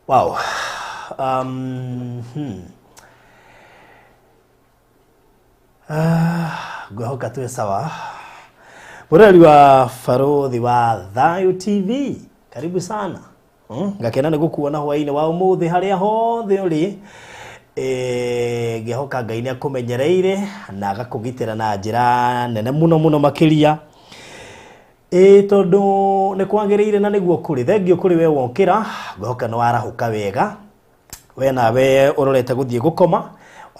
Wow. Gwahoka tuwe sawa. Murali wa Farodhi wa Thayo TV. Karibu sana. Ngakena nigukuona hwaine wa umuthi haria hothe uri. Gehoka Ngai ni akumenyereire na agakugitira na njira nene muno makiria. Tondu ni kwagiriire na niguo kuri thengio kuri we wokira goka no arahuka wega we nawe urorete guthie gukoma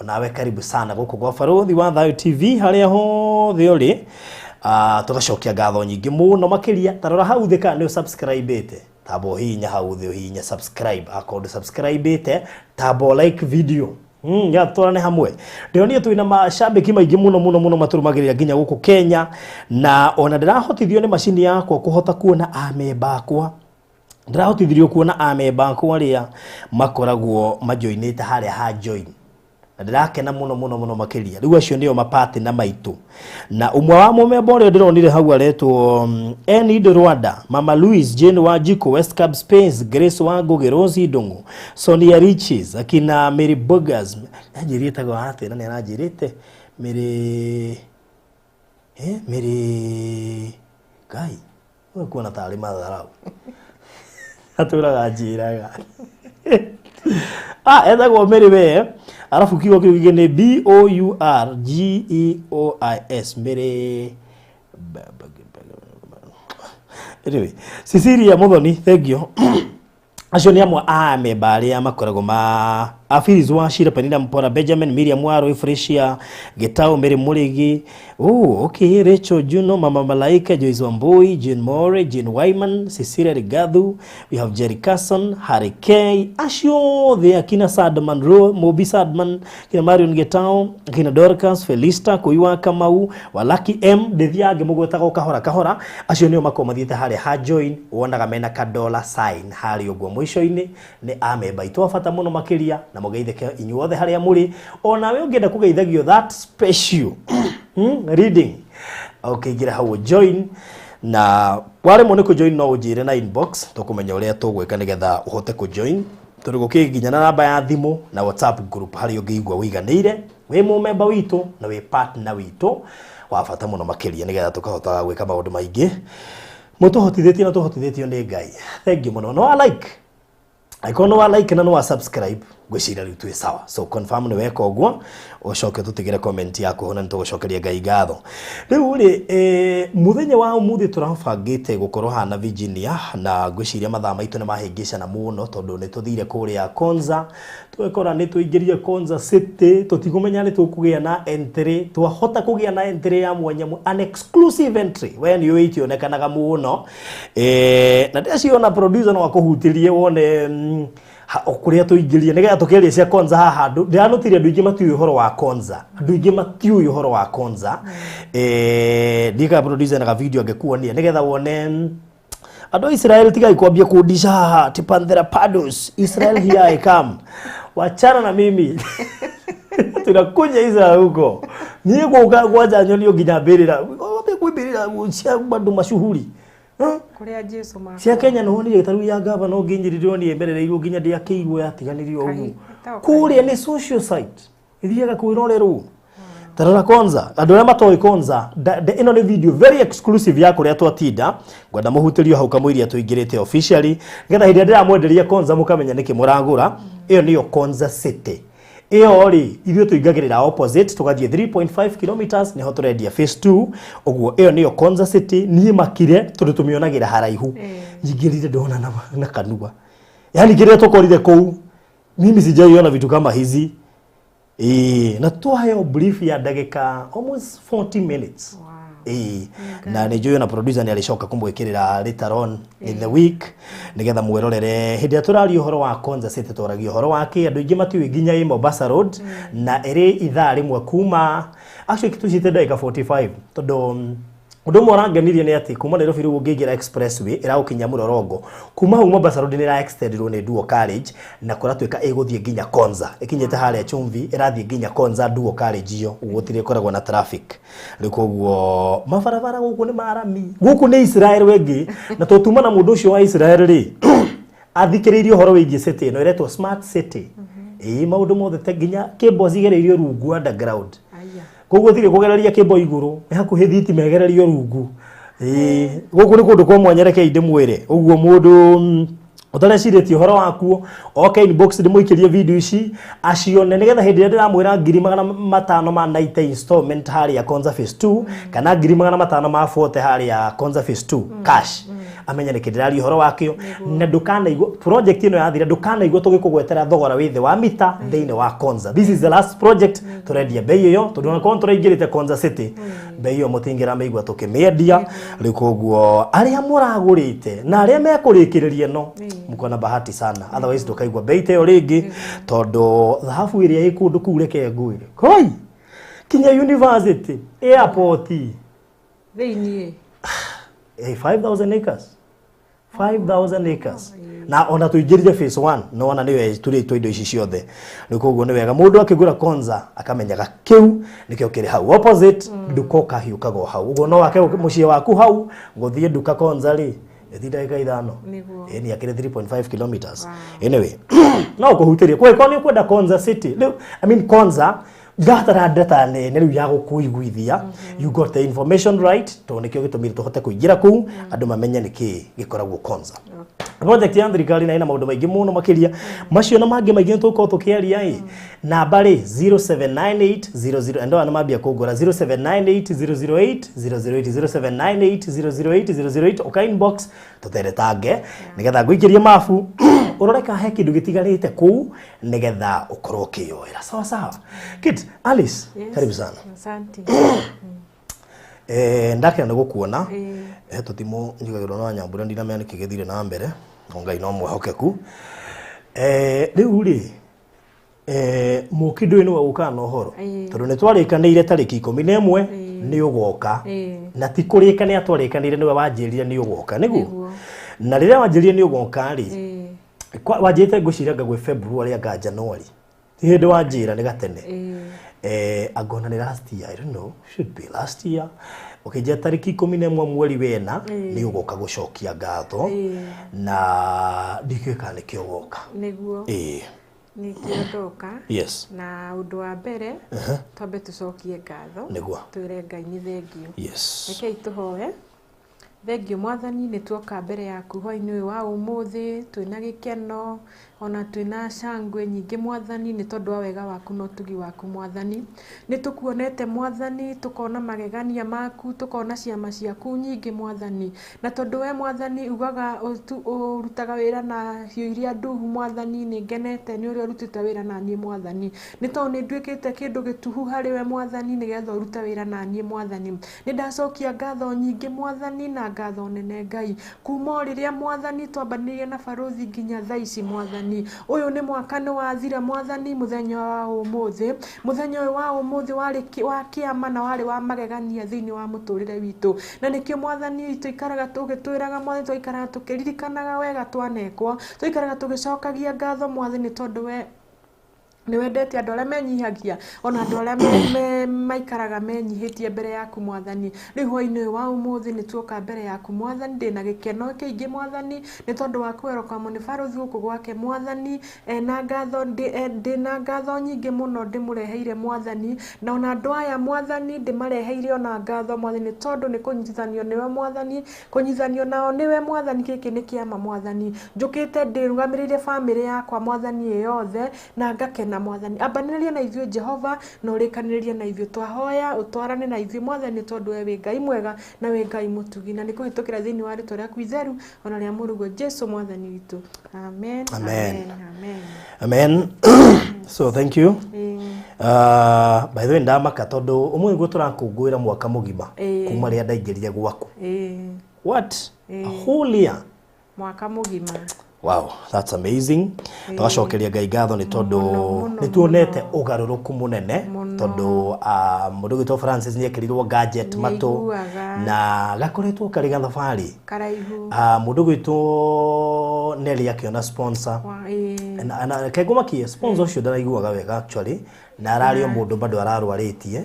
onawe karibu sana guku gwa Farodhi wa Thayo TV haria hothe uri tugacokia ngatho nyingi muno makiria tarora hau thika ni subscribe ite tabo hinya hau thi hinya subscribe akondo subscribe ite tabo like video ya twarane hamwe ndio twina mashabiki maingi muno maturumagirira ginya guku Kenya na ona ndirahotithio ni machini yakwa kuhota kuona amemba akwa ndirahotithirio kuona amemba akwa ria makoragwo majoinite haria ha join ndirakena muno makiria riu acio nio mapati na maitu na umwe wa mumemba uria ndironire hau aretwo Enid Rwanda Mama Louise Jane Wajiko West Cab Space Grace Wangugi Rosie Ndungu Sonia Riches akina Mary Burgers anjirite go hate na anjirite Mary Kai wewe kuona tari madharau aturaga njiraga etagwo Mary we arafu kiwa kiuge ni BOURGEOIS Mary anyway Cecilia Muthoni thank you acio ni amwe amemba aria makoragwo ma Afiz wa Shira Penina Mpora Benjamin Miriam Waro Freshia Getao Mary Murigi okay Rachel Juno Mama Malaika Joyce Wambui Jane More Jane Wyman Cecilia Rigadhu we have Jerry Carson Harry K acio the akina Sadman Ro Mobi Sadman kina Marion Getao kina Dorcas Felista Kuiwa Kamau Walaki M Dethiage mugwetagwo kahora acio nio makomathiete hari ha join wonaga mena $1 sign hari ogwo mwisho-ini ni amemba itwafata muno makiria na mugeitheke inyuothe haria muri ona we ungenda kugeithagio that special reading okay gira hau join na wale mone ku join no ujire na inbox tukumenya uria tugweka nigetha uhote ku join turigukiginya na namba ya thimu na WhatsApp group hari ungiigwa wiganire we mumemba witu na we partner witu wafata muno makiria nigetha tukahota gwika maundu maingi mutuhotithitio na tuhotithitio ni Ngai thank you muno no like ikono wa like na no wa subscribe gwicira riu twi sawa so confirm ni weka ogwo ucoke tutigire comment yako hona nitugucokeria Ngai ngatho riu ri muthenya wa umuthi turabangite gukorwo hana Virginia na gwiciria mathaa maitu ni mahingicana muno tondu ni tuthire kuria Konza twekora ni tuingirie Konza City tutigumenya ni tukugia na entry twahota kugia na entry ya mwanya an exclusive entry when you wait yonekanaga muno na ndiciona producer no akuhutirie wone okuria tuingirie nigetha tukeria cia Konza haha ndiranotiria andu ingi matiui uhoro wa Konza andu ingi matiui uhoro wa Konza ndika producer na video angekuonia nigetha wone andu Israel tigai kwambia kudisha haha Panthera Paddles Israel here I come wachana na mimi tunakuja Israel huko niye kwanza nyonio nginya mbirira kwibirira cia bandu mashuhuri kuria Jesu ma cia Kenya no ni taru ya gava no nginyirirwo ni emberereirwo nginya ndia kiirwo yatiganirio ugu kuria ni social site ithiaga kwirorerwo tarara Konza andu aria matoi Konza ino ni video very exclusive ya kuria twatinda ngwenda muhutirio hau kamwiria tuingirite officially ngetha hindi ndira mwenderia Konza mukamenya niki muragura iyo niyo Konza City iyo ri ithuĩ tuingagirira opposite tugathie 3.5 kilometers niho turendia phase 2 ogwo iyo niyo Konza City nie makire tundu tumionagira haraihu nyingirire ndona na kanua yani kire tukorire kou mimi sijaiona vitu kama hizi na tuhayo brief ya dakika almost 40 minutes na nijuyo na producer ni alishoka kumbwikirira later on in the week nigetha mwirorere hindi aturari uhoro wa Konza City twaragi uhoro wake andu ingi matiwi nginya i Mombasa Road na iri ithaa rimwe kuma actually kitucite dakika 45 tondu undu moranganirie ni ati kuma Nairobi riu ungigira expressway iraukinya Murorongo kuma hu Mombasa Road ni ra extended ni dual carriage na kuratwika iguthie nginya Konza ikinyete haria Chumvi irathie nginya Konza dual carriage iyo ugutire koragwo na traffic rikogwo mabarabara guku ni marami guku ni Israel wengi na totuma na mundu ucio wa Israel ri athikiririo horo wigie city no iretwo smart city maundu mothe te nginya cable zigereirio rungu underground koguo thire kugereria kimbo iguru hakuhi thiti megererio rungu guku ni kundu kwa mwanyereke inde mwire uguo mundu utareciretie horo wakuo okay inbox ndimuikirie video ici acione nigetha hindi ndiramwira 500 ma 90 installment hari ya Konza phase 2 kana 500 ma 40 hari ya Konza phase 2 cash amenya nä kä ndä rari å horo wakio na ndukanaigua project ĩno yathira ndukanaigua tũgĩkũgwetera thogora wĩ thĩ wa mita thĩinĩ wa Konza. This is the last project tũrendia bei ĩyo tondũ ona korwo tũraingĩrĩte Konza City bei ĩyo mũtingĩra mĩigua tũkĩmĩendia rĩu koguo arĩa mũragũrĩte na arĩa mekũrĩkĩrĩria no mukona bahati sana otherwise tũkaigua bei ta ĩyo rĩngĩ tondũ thahabu ĩrĩa ĩ kũndũ kũu reke ngwĩre koi kinya university airport thĩinĩ 5,000 acres 5,000 acres na ona tuingĩrire phase 1 no ona nĩwe tũrĩtwo indo ici ciothe nĩ koguo nĩ wega mũndũ akĩgũra Konza akamenyaga kĩu nĩkĩo kĩrĩ hau opposite nduka ũkahiũkaga hau ũguo no wake mũciĩ waku hau gũthiĩ nduka Konza rĩ ndagĩka ithano nĩ akĩrĩ 3.5 kilometers anyway no kũhutĩria kwĩko nĩ kwenda Konza City I mean Konza gatara data nene rĩu ya gũkũiguithia you got the information right to nĩkĩo gĩtũmire tũhote kũingĩra kũu andũ mamenye nĩkĩ gĩkoragwo Konza. Project ya thirikari na ina maũndũ maingĩ mũno makĩria macio na mangĩ maingĩ tũkorwo tũkĩaria namba rĩ 079800 endo ana mambia kũgũra 0798008008 0798008008 uka inbox tũteretange nĩgetha ngũikĩrie mabu ũroreka he kĩndũ gĩtigarĩte kũu nĩgetha ũkorwo ũkĩyoera sawa sawa. Kid Alice karibu sana. Asante. Ndakĩra nĩ gũkuona tũtimũ njigagĩrwo na Nyambura ndinamenya nĩkĩ gĩthire na mbere Ngai no mwehokeku rĩu rĩ mũkindũ ĩno ũka na ũhoro tondũ nĩ twarĩkanĩire tarĩki 11 nĩ ũgoka na ti kũrĩkanĩra twarĩkanĩire nĩwe wanjĩrire nĩ ũgoka nĩguo na rĩrĩa wanjĩrire nĩ ũgoka rĩ wanjĩte ngũcira ngagwe February anga January ti hĩndĩ wanjĩra nĩ gatene agona nĩ last year I don't know should be last year ukijia tariki 11 mweri wena ni ugoka gucokia ngatho na ndikeka nĩ kĩo goka nĩguo nĩ kĩondoka yes na ũndũ wa mbere twambe tũcokie ngatho nĩguo twĩre Ngai nĩ thengio yes rekei tũhoe thengio Mwathani nĩ tuoka mbere yaku hwaĩ-inĩ ũyũ wa ũmũthĩ twĩna gĩkeno ona twĩna cangwe nyingĩ Mwathani nĩ tondũ wa wega waku na ũtugi waku Mwathani nĩ tũkuonete Mwathani tũkona magegania maku tũkona ciama ciaku nyingĩ Mwathani na tondũ we Mwathani ugaga ũrutaga wĩra na hiũ iria nduhu Mwathani nĩ ngenete nĩ ũrĩa ũrutĩte wĩra na niĩ Mwathani nĩ tondũ nĩ nduĩkĩte kĩndũ gĩtuhu harĩ we Mwathani nĩgetha ũrute wĩra na niĩ Mwathani nĩ ndacokia ngatho nyingĩ Mwathani na ngatho nene Ngai kuma rĩrĩa Mwathani twambanĩrie na barothi nginya thaa ici Mwathani ũyũ nĩ mwaka nĩ wathira Mwathani mũthenya wa ũmũthĩ mũthenya ũyũ wa ũmũthĩ wa kĩama na warĩ wa magegania thĩinĩ wa mũtũrĩre witũ na nĩkĩo Mwathani witũ ikaraga tũgĩtwĩraga Mwathani tũikaraga tũkĩririkanaga wega twanekwo tũikaraga tũgĩcokagia ngatho Mwathani tondũ we nĩ wendete andũ arĩa menyihagia ona andũ arĩa maikaraga menyihĩtie mbere yaku Mwathani rĩu hwaĩ-inĩ wa ũmũthĩ nĩ tuoka mbere yaku Mwathani ndĩna gĩkeno kĩingĩ Mwathani nĩ tondũ wa kwerũka nĩ barothi gũkũ gwake Mwathani na ngatho ndĩna ngatho nyingĩ mũno ndĩmũreheire Mwathani na ona andũ aya Mwathani ndĩmareheire ona ngatho Mwathani tondũ nĩ kũnyitithanio nĩwe Mwathani kũnyitithanio nao nĩwe Mwathani gĩkĩ nĩ kĩama Mwathani njũkĩte ndĩrũgamĩrĩire bamĩrĩ yakwa Mwathani ĩyothe na ngakena Mwathani ambanĩrĩria na ithuĩ Jehova na ũrĩkanĩrĩrie na ithuĩ twahoya ũtwarane na ithuĩ Mwathani tondũ we wĩ Ngai mwega na wĩ Ngai mũtugi na nĩ kũhĩtũkĩra thĩinĩ wa rĩtwa rĩaku itheru ona rĩa mũrũgwo Jesũ Mwathani witũ amen amen amen so thank you by the way ndamaka tondũ ũmwe nĩguo tũrakũngũĩra mwaka mũgima kuma rĩrĩa ndaingĩrire gwaku what a whole year mwaka mũgima. Wow, that's amazing. Twacokeria Ngai ngatho nĩ tondũ nĩ tuonete ũgarũrũku mũnene tondũ mũndũ witũ Francis nĩ ekĩrirwo gadget matũ na gakoretwo karĩ gathabarĩ karaihu mũndũ witũ Nelly akĩona sponsor na kegũmakie sponsor ũcio ndaraiguaga wega actually na arario mũndũ bado ararwarĩtie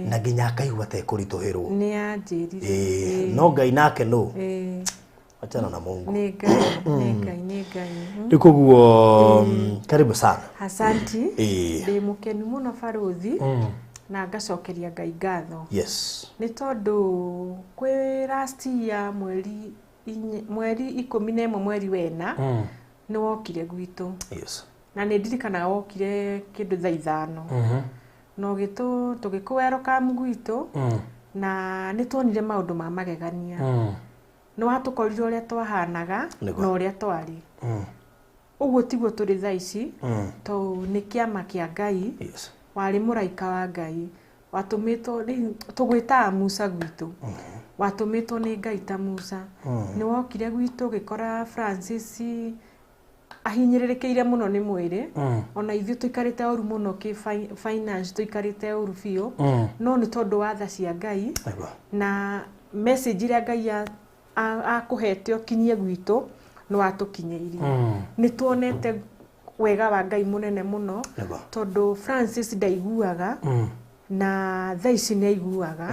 na nginya akaigua ta ekũritũhĩrwo nĩ anjĩrire no Ngai nake no achana na Mungu nĩ Ngai Nikuguo karibu sana. Asanti. Ndĩ mũkenu mũno barothi na ngacokeria Ngai ngatho. Yes. Nĩ tondũ kwĩ last year mweri 11 mweri wena nĩ wokire gwitũ. Yes. Na nĩ ndirikanaga wokire kĩndũ thaa 5. No tũgĩkũ welcome gwitũ na nĩ tuonire maũndũ ma magegania. nĩ watukorire ũrĩa twahanaga na ũrĩa twarĩ ũguo tiguo tũrĩ thaa ici to nĩ kĩama kĩa Ngai warĩ mũraika wa Ngai watũmĩtwo tũgwĩtaga Musa gwitũ watũmĩtwo nĩ Ngai ta Musa nĩ wokire gwitũ gĩkora Francis ahinyĩrĩrĩkĩire mũno nĩ mwĩrĩ ona ithuĩ tũikarĩte ũru mũno kĩ finance tũikarĩte ũru biũ no nĩ tondũ wa tha cia Ngai na message ĩrĩa Ngai akũhete ũkinyie gwitũ nĩ watũkinyĩirie nĩ tuonete wega wa Ngai mũnene mũno tondũ Francis ndaiguaga na thaa ici nĩ aiguaga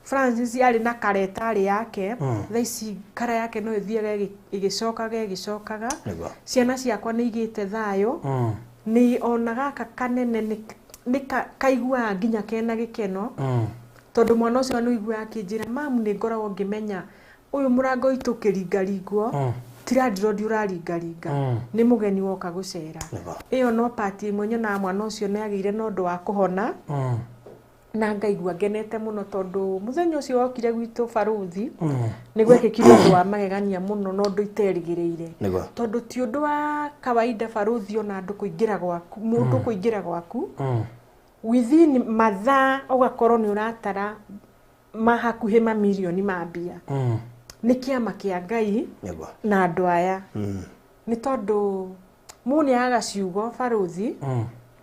Francis arĩ na karetarĩ yake thaa ici kara yake no ĩthiaga ĩgĩcokaga ciana ciakwa nĩ igĩte thayũ nĩ onaga aka kanene nĩ kaiguaga nginya kena gĩkeno tondũ mwana ũcio nĩ aiguaga akĩnjĩra mamu nĩ ngoragwo ngĩmenya ũyũ mũrango witũ ũkĩringaringwo tirandirwo ũraringaringa nĩ mũgeni woka gũcera ĩyo no pati ĩmwe nyonaga mwana ũcio nĩ agĩire na ũndũ wa kũhona na ngaigua ngenete mũno tondũ mũthenya ũcio wokire gwitũ baruthi nĩ gwekĩkire ũndũ wa magegania mũno na ũndũ iterĩgĩrĩire tondũ ti ũndũ wa kawaida baruthi ona andũ kũingĩra gwaku mũndũ kũingĩra gwaku within mathaa ũgakorwo nĩ ũratara mahakuhĩ mamirioni ma mbia nĩ kĩama kĩa Ngai na andũ aya nĩ tondũ mũndũ nĩ agaga ciugo baruthi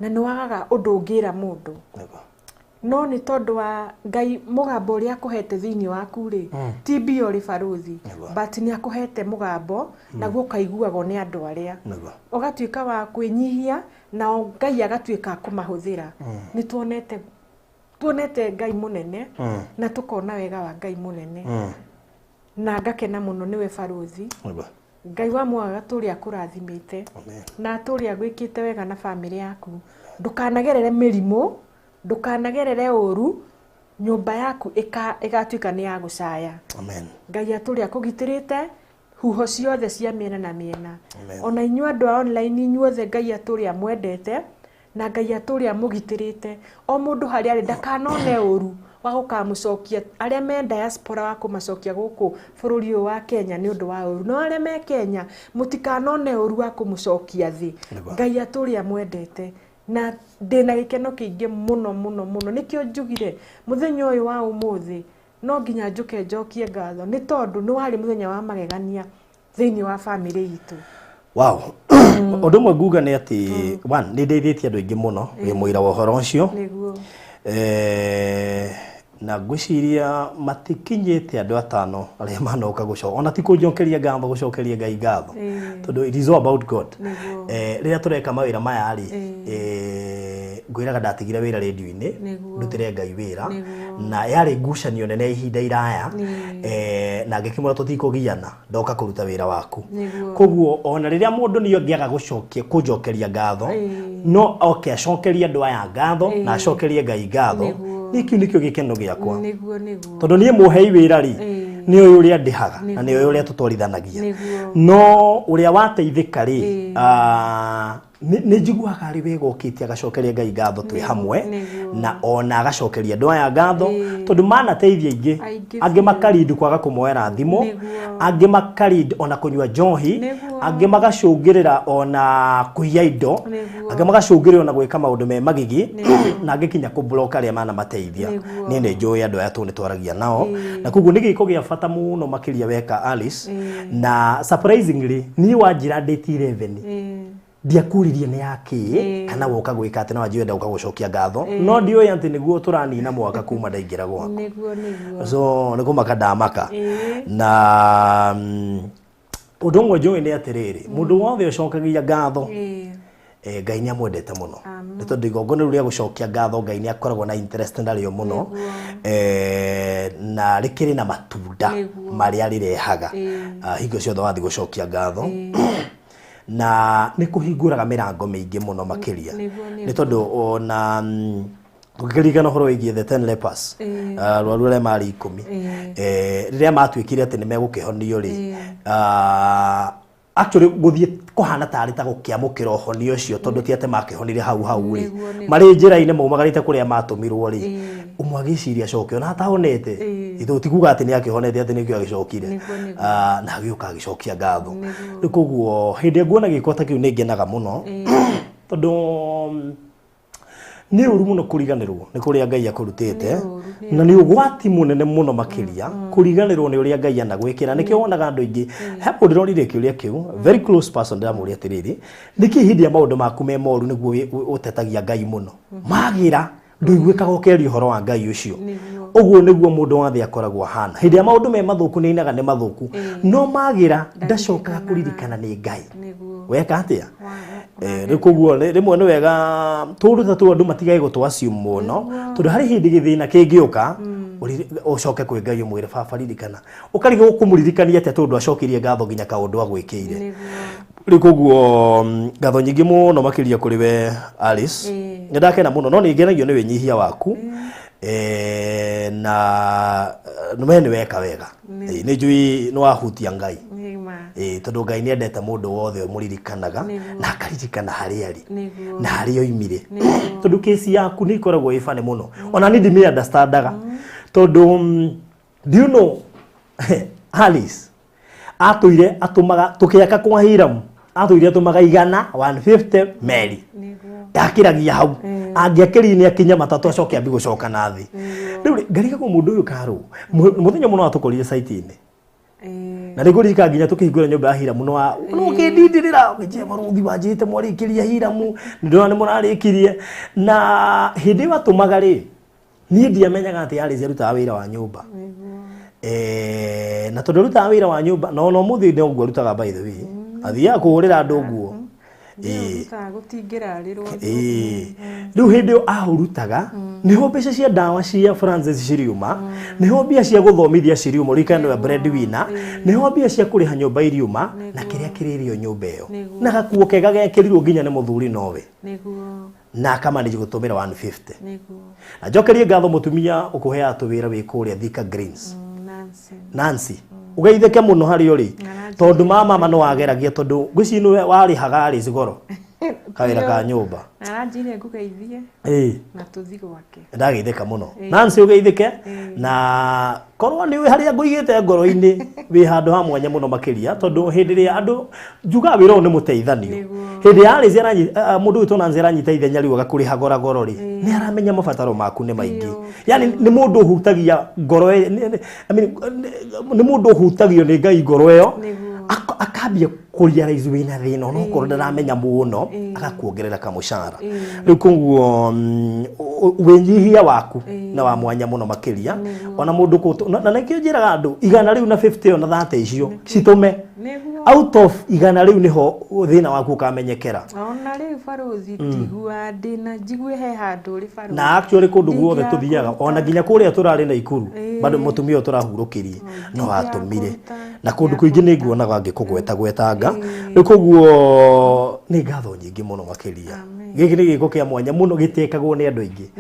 na nĩ wagaga ũndũ ũngĩra mũndũ no nĩ tondũ wa Ngai mũgambo ũrĩa akũhete thĩinĩ waku rĩ ti mbia ũrĩ baruthi but nĩ akũhete mũgambo naguo kaiguagwo nĩ andũ arĩa ũgatuĩka wa kwĩnyihia na Ngai agatuĩka kũmahũthĩra nĩ tuonete Ngai mũnene na tukona wega wa Ngai mũnene na ngakena mũno nĩwe baruthi Ngai wa mwaga tũrĩa kũrathimĩte na tũrĩa gwĩkĩte wega na family yaku ndũkanagerere mĩrimũ ndũkanagerere ũru nyũmba yaku ĩgatuĩka nĩ ya gũcaya Ngai atũrĩa kũgitĩrĩte huho ciothe cia mĩena na mĩena ona inyuĩ andũ a online inyuothe Ngai atũrĩa mwendete na Ngai atũrĩa mũgitĩrĩte o mũndũ harĩa arĩ ndakanone ũru wa gũkamũcokia arĩa me diaspora wa kũmacokia gũkũ bũrũri ũyũ wa Kenya nĩ ũndũ wa ũru no arĩa me Kenya mũtikanone ũru wa kũmũcokia thĩ Ngai atũrĩa mwendete na ndĩna gĩkeno kĩingĩ mũno mũno mũno nĩkĩo njugire mũthenya ũyũ wa ũmũthĩ no nginya njoke njokie ngatho nĩ tondũ nĩ warĩ mũthenya wa magegania thĩinĩ wa family itũ wow ũndũ ũmwe nguga nĩ atĩ one nĩ ndeithĩtie andũ aingĩ mũno wĩ mũira wa ũhoro ũcio na ngwĩciria matikinyĩte andũ atano arĩa manoka gũcoka ona ti kũnjokeria ngatho gũcokeria Ngai ngatho tondũ it is all about God rĩrĩa tũreka mawĩra maya rĩ ngwĩraga ndatigire wĩra radio-inĩ ndutĩre Ngai wĩra na yarĩ ngucanio nene ihinda iraya na ngĩkĩmwĩra tũtikũgiana ndoka kũruta wĩra waku koguo ona rĩrĩa mũndũ nĩ angĩaga kũnjokeria ngatho no oke acokerie andũ aya ngatho na acokerie Ngai ngatho nĩkĩu nĩkĩo gĩkeno gĩakwa tondũ niĩ mũhei wĩra rĩ nĩ ũyũ ũrĩa ndĩhaga na nĩ ũyũ ũrĩa tũtwarithanagia no ũrĩa wateithĩka rĩ nĩ njiguaga arĩ wega ũkĩtie agacokeria Ngai ngatho twĩ hamwe na ona agacokeria andũ aya ngatho tondũ manateithia aingĩ angĩ makarindi kwaga kũmoera thimũ angĩ makarindi ona kũnyua njohi angĩ magacũngĩrĩra ona kũiya indo angĩ magacũngĩrĩra ona gwĩka maũndũ me magigi na angĩ kinya kũblock arĩa manamateithia niĩ nĩ njũĩ andũ aya nĩ twaragia nao na koguo nĩ gĩko gĩa bata mũno makĩria weka Alice na surprisingly niĩ wanjĩra date 11 ndiakuririe nĩ yake kana woka gwĩka atĩ na wanjĩra ndauka gũcokia ngatho no ndioĩ atĩ nĩguo tũranina mwaka kuma ndaingĩra gwaku so nĩ kũmaka ndamaka na ũndũ ũmwe njũĩ nĩ atĩrĩrĩ mũndũ wothe ũcokagia ngatho Ngai nĩ amwendete mũno nĩ tondũ igongona rĩu rĩa gũcokia ngatho Ngai nĩ akoragwo na interest narĩo mũno na rĩkĩrĩ na matunda marĩa rĩrehaga hingo ciothe wathiĩ gũcokia ngatho na nĩ kũhingũraga mĩrango mĩingĩ mũno makĩria nĩ tondũ ona ũkĩririkana ũhoro wĩgiĩ the 10 lepers rwaru arĩa marĩ 10 rĩrĩa matuĩkire atĩ nĩ megũkĩhonio rĩ actually gũthiĩ kũhana tarĩ ta gũkĩamũkĩra ũhonio ũcio tondũ ti atĩ makĩhonire hau rĩ marĩ njĩra-inĩ maumagarĩte kũrĩa matũmirwo rĩ umwagiciria coke ona atahonete ithu tikuga ati ni akihonete ati nikio agicokire na agioka agicokia ngatho rikuguo hindi nguona gikota kiu ningenaga muno tondu ni uru muno kuriganirwo ni kuria Ngai akurutite na ni ugwati munene muno makiria kuriganirwo ni uria Ngai anagwikira nikio wonaga andu ingi hepo ndirorire kiuria kiu very close person ndamuria atiriri niki hindi ya maundu maku me moru niguo utetagia Ngai muno magira nduigwikaga ukeria uhoro wa Ngai ucio uguo niguo mundu wathe akoragwo hana hindi ya maundu me mathuku ni inaga ni mathuku no magira ndacokaga kuririkana ni Ngai weka atia rikuguo rimwe ni wega turuta tu andu matigae gutwaciu muno tondu hari hindi githina kingiuka ucoke kwi Ngai umwire baba ririkana ukariga ukumuririkania ati tondu acokirie ngatho nginya kaundu agwikire rikuguo ngatho nyingi muno makiria kuri we Alice ndakena muno no ningenagio ni winyihia waku na numeni weka wega ni njui no ahutia Ngai tondu Ngai ni endete mundu wothe muririkanaga na akaririkana hari ari na hari oimire tondu kesi yaku ni ikoragwo ifane muno ona ni ndimi understandaga tondu do you know Alice atuire atumaga tukiaka kwa Hiramu atuire atumaga 150 meri yakiragia hau angiakiri ni akinya matatu acoke ambi gucoka nathi riu ngariga ko mundu uyu karu muthenya muno atukorire site ini na rigurika nginya tukihingura nyumba ya Hiramu no ukindindirira ngije maruthi wanjite mwarikiria Hiramu ndona ni murarikirie na hindi watumaga ri ni ndiamenyaga ati yari zeruta wira wa nyumba na tondu ruta wira wa nyumba no muthi ni oguo rutaga by the way athia kuhurira andu guo riu hindi ahurutaga niho mbeca cia ndawa cia Francis ciriuma niho mbia cia guthomithia ciriuma rikano ya breadwinner niho mbia cia kuriha nyumba iriuma na kiria kiririo nyumba iyo na gakuo kega gekirirwo nginya ni muthuri nowe na kama ni gutumira 150 na jokerie ngatho mutumia ukuhea tuwira wi kuria Thika Greens Nancy ugeitheke muno hari uri tondu mama no ageragia tondu ngwicinu wari hagari zigoro kawira ka nyumba aranjire ngugeithie na tuthi gwake ndageitheka muno Nancy ugeithike na korwo ni wi hari nguigite ngoro-ini wi handu ha mwanya muno makiria tondu hindi ria andu njuga wira ni muteithanio hindi yari ziranyi mundu witu Nancy aranyita ithenya riu agakuriha goro ri ni aramenya mabataro maku ni maingi yani ni mundu hutagia ngoro ni mundu hutagio ni Ngai ngoro iyo akambia kuria raizu wina thina no korwo ndaramenya muno agakuongerera kamushara riu kuguo wenyihia waku na wa mwanya muno makiria ona mundu na nikio njiraga andu igana riu na 50 ona 30 icio citume out of igana riu niho thina waku kamenyekera ona riu baruthi tigua ndina njigwe he handu ri baruthi na actually kundu guothe tuthiaga ona nginya kuria turari na ikuru bado mutumia turahurukirie no atumire na kundu kuingi ni nguonaga ngikugwetagwetanga rikuguo ni ngatho nyingi muno makiria giki ni giko kia mwanya muno gitekagwo ni andu aingi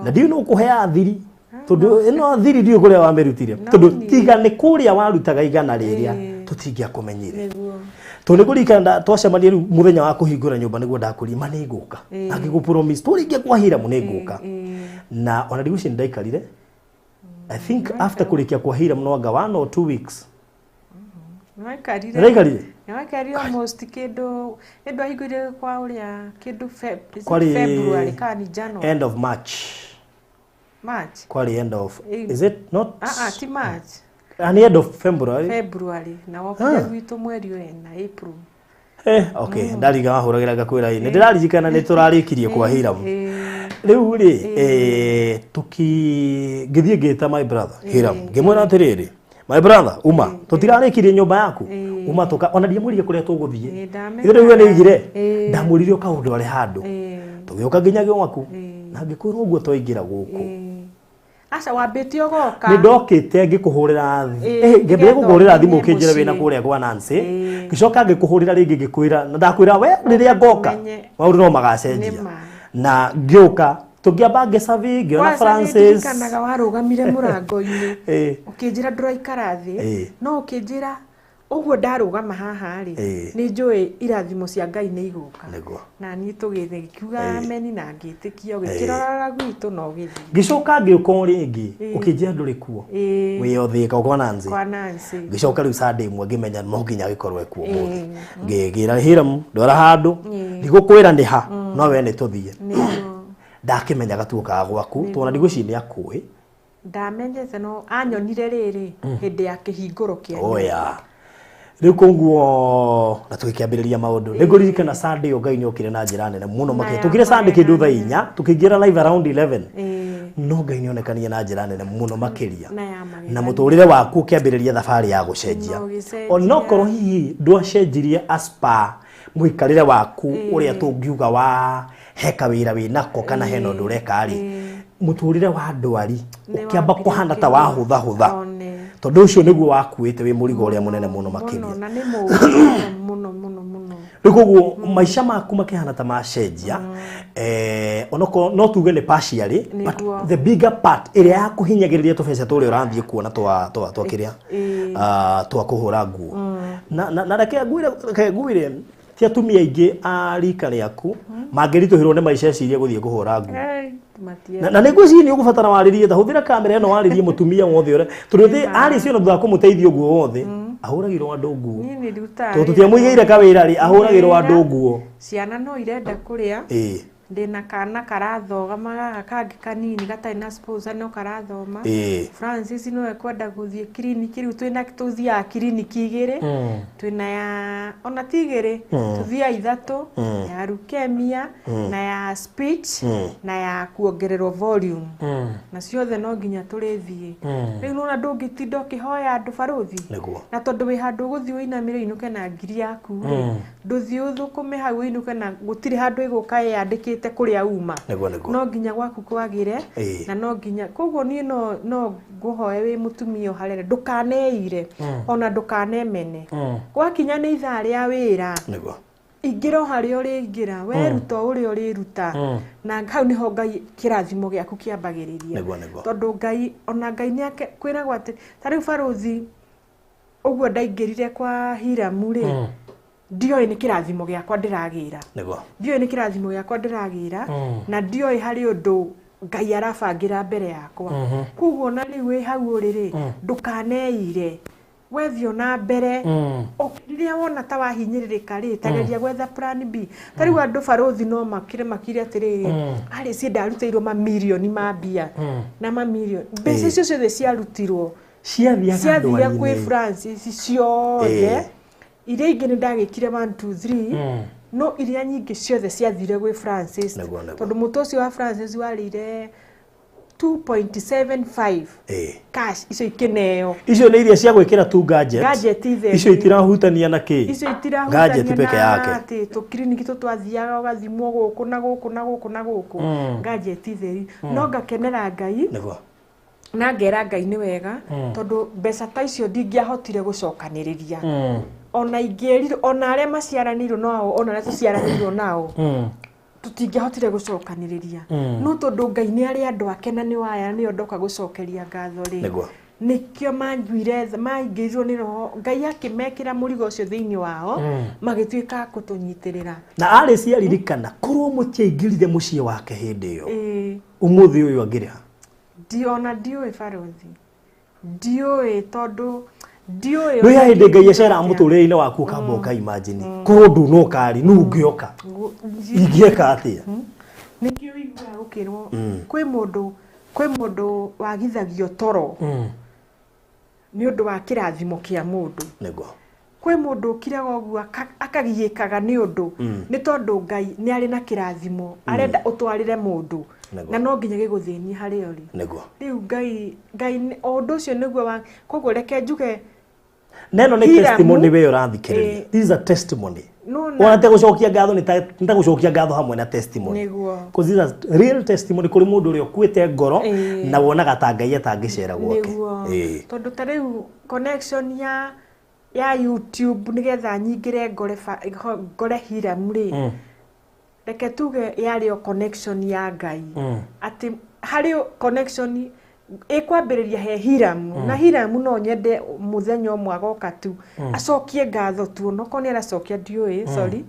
na ndio no kuhea thiri tondu ino thiri ndio kuria wamerutire tondu tiga ni kuria warutaga igana riria tutingia kumenyire tondu kurikanda twacemania riu muthenya wa kuhingura nyumba niguo ndakuri ma ni nguka akigupromise turinge kwa Hiramu ni nguka na ona ndigu cini ndaikarire I think after kurikia kwa Hiramu no anga 1 or 2 weeks Naikarire almost kindu ahingurire kwa uria kindu February kani January end of March kwali end of is it not ti March ani end of February na wakure gwitu mweri na April okay ndariga wahuragira ngakwira ni ndiraririkana ni turarikirie kwa Hiramu riu ri tukigithie ngita my brother Hiramu ngimwira atiriri my brother uma tutirarikirie nyumba yaku uma tuka ona ndiamuririe kuria tuguthie riu ni igire ndamuririe kaundu ari handu tugioka nginya gwaku na ngikwirwo uguo twaingira guku aca wambite ogoka ni ndokite ngikuhurira ngebe kuhurira thimu ukinjira wina kuria kwa Nancy ngicoka ngikuhurira ringi ngikwira na ndakwira we riria ngoka maundu no magacenjia na ngioka tugiamba ngicavi ngiona Francis kanaga warugamire murango-ini ukinjira nduraikara thi no ukinjira Uguo ndarugama haha ri ni njui irathimo cia Ngai ni iguka Niguo. na ni tugithe kiuga amen na ngitikia gikirora gwitu no githi gicoka ngiuko ringi ukijia nduri kuo wiyothika uko Nancy kwa Nancy gicoka riu Sunday imwe ngimenya no nginya gikorwe kuo muthi ngigira Hiram ndora handu ndigukwira ndi ha no we ni tuthie ndakimenya gatuka gwaku tuona ndigwiciria akui ndamenyete no anyonire riri hindi ya kihinguro kia oya riu koguo na tukiambiriria maundu niguririkana Sunday Ngai ni okire na njira nene muno makire tukire Sunday kindu thaa 4 tukiingira live around 11 no Ngai ni onekanie na njira nene muno makiria na muturire waku kiambiriria thabari ya gucenjia onokorwo hihi ndwacenjirie aspa muikarire waku uria tungiuga wa heka wira winako kana heno ndureka ari muturire wa ndwari ukiamba kuhanda ta wahutha hutha tondu ucio niguo wakuite wi murigo uria munene muno makiria na ni muno rikoguo maisha maku makihana ta macenjia onoko no tuge ni partially but the bigger part iria ya kuhinyagiriria tubesa turi uranthie kuona twa kiria twa kuhura nguo na reke nguire ti atumia ingi arika riaku mangirituhirwo ni maisha ciria guthie kuhura nguo na niguo cini ugubatara waririe ta huthira kamera eno waririe mutumia wothe ore turuthi ari cio no thako muteithio nguo wothe ahuragirwo andu nguo ni ruta to tutiamuigeire kawira ri ahuragirwo andu nguo ciana no irenda kuria ndina kana karathogama gaka kangi kanini gatai na sposa no karathoma Francis no ekwenda guthie kliniki riu twina tuthia kliniki igiri twina ya ona tigiri tuthia ithatu ya leukemia na ya speech na ya kuongererwo volume na ciothe no nginya turithie riu no ndungitindo kihoya andu baruthi na tondu wi handu guthie uinamire inuke na ngiri yaku nduthie uthukume hau inuke na gutiri handu iguka yandikite kuria uma no nginya gwaku kwagire na no nginya koguo ni no nguhoe wi mutumia harere ndukaneire ona ndukanemene gwakinya ni ithaa ria wira ingiro hari uri ingira we ruto uri uri ruta na hau niho Ngai kirathimo giaku kiambagiriria tondu Ngai ona Ngai ni kwiragwo ati tariu baruthi uguo ndaingirire kwa Hiramu ri ndioi ni kirathimo giakwa ndiragira ndioi ni kirathimo giakwa ndiragira na ndioi hari undu Ngai arabangira mbere yakwa kuguo na riu hau uriri ndukaneire wethio na mbere riria wona ta wahinyiririka ri tageria gwetha plan B tariu andu baruthi no makire atiriri ari si ndarutĩirwo mamirioni ma mbia na mamirioni mbeca icio ciothe ciarutirwo ciathire kwĩ Francis ciothe iria ingĩ nĩ ndagĩkire 1 2 3 no iria nyingĩ ciothe ciathire gwĩ Francis tondũ mũtu ũcio wa Francis warĩire 2.75 cash icio ikineo icio nĩ iria cia gwĩkĩra tu gadget ithe icio itirahutania na kĩ icio itirahutania gadget peke yake ati tu clinic tutwathiaga ugathimwo gũkũ na gũkũ na gũkũ na gũkũ gadget itheri no ngakenera Ngai na ngera Ngai nĩ wega tondu mbeca ta icio ndingĩahotire gũcokanĩrĩria ona ingĩrire ona arĩa maciaranĩirwo nao ona arĩa tuciaranĩirwo nao tutingĩahotire gũcokanĩrĩria no tondu Ngai nĩ arĩ andũ ake na nĩ waya nĩ ndoka gũcokeria ngatho rĩ nikio manjuire maingĩrirwo nĩ roho Ngai akĩmekĩra mũrigo ũcio thĩinĩ wao magĩtuĩka kũtũnyitĩrĩra na arĩ ciaririkana korwo mũtiaingĩrire mũciĩ wake hĩndĩ ĩyo ũmũthĩ ũyũ angĩrĩha ndiona ndiũĩ baruthi ndiũĩ tondu ndiũĩ no ya hĩndĩ Ngai acera mũtũrĩre-inĩ waku kamba ũka imagine korwo ndunokari nu ngĩoka ingĩeka atĩa nikio igua gũkĩrwo kwĩ mũndũ wagithagio toro nĩ ũndũ wa kĩrathimo kĩa mũndũ kwĩ mũndũ ũkiraga ũguo akagiĩkaga nĩ ũndũ nĩ tondũ Ngai nĩ arĩ na kĩrathimo arenda ũtwarĩre mũndũ na no nginya gĩgũthĩnie harĩa ũrĩ rĩu Ngai ũndũ ũcio nĩguo koguo reke njuge neno nĩ testimony we ũrathikĩrĩria this is a testimony ona tegũcokia ngatho nĩ tegũcokia ngatho hamwe na testimony because this is a real testimony kũrĩ mũndũ ũrĩa ũkuĩte ngoro na wonaga ta Ngai atangĩcera gwake tondũ ta rĩu connection ya YouTube nĩgetha nyingĩre ngore Hiramu rĩ reke tuge yarĩ connection ya Ngai ati harĩ connection ikwambiriria he Hiramu na Hiramu no nyende muthenya umwe agoka tu acokie ngatho tu no ko ni aracokia ndiui sorry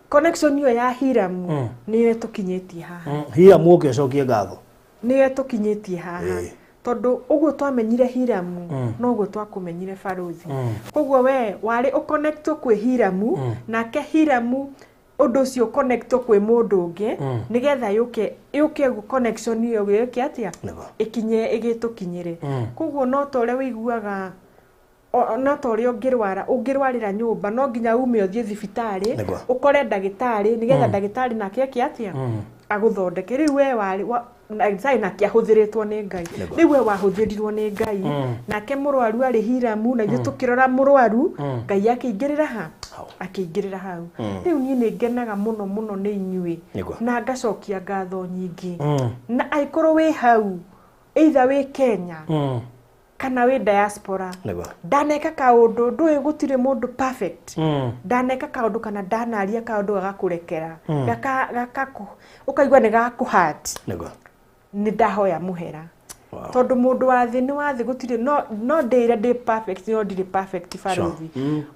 connection yo ya Hiramu niyo tukinyetie haha Hiramu ugicokie ngatho niyo tukinyetie haha tondu uguo twamenyire Hiramu no uguo twakumenyire Barothi koguo we wari uconnectwo kwi Hiramu nake Hiramu undu cio connectwo kwi mundu ungi nigetha yuke connection iyo giki atia ikinye igitukinyire koguo no tore wiguaga no tore ungirwarira nyumba no nginya ume uthie thibitari ukore ndagitari nigetha ndagitari nake atia aguthondeke riu we wari na kiahuthiritwo ni Ngai riu we wahuthirirwo ni Ngai nake murwaru ari Hiramu na ithu tukirora murwaru Ngai akiingirira ha akiingirira hau riu ni ngenaga muno ni inyui na ngacokia ngatho nyingi na aikoro we hau either we Kenya kana we diaspora ndaneka kaundu ndui gutire mundu perfect ndaneka kaundu kana ndanaria kaundu agakurekera gakaku ukaigwa ni gakuhat ni ndahoya muhera tondu mundu wa thi ni wa thi gutire no ndire ndi perfect no ndire perfect Barothi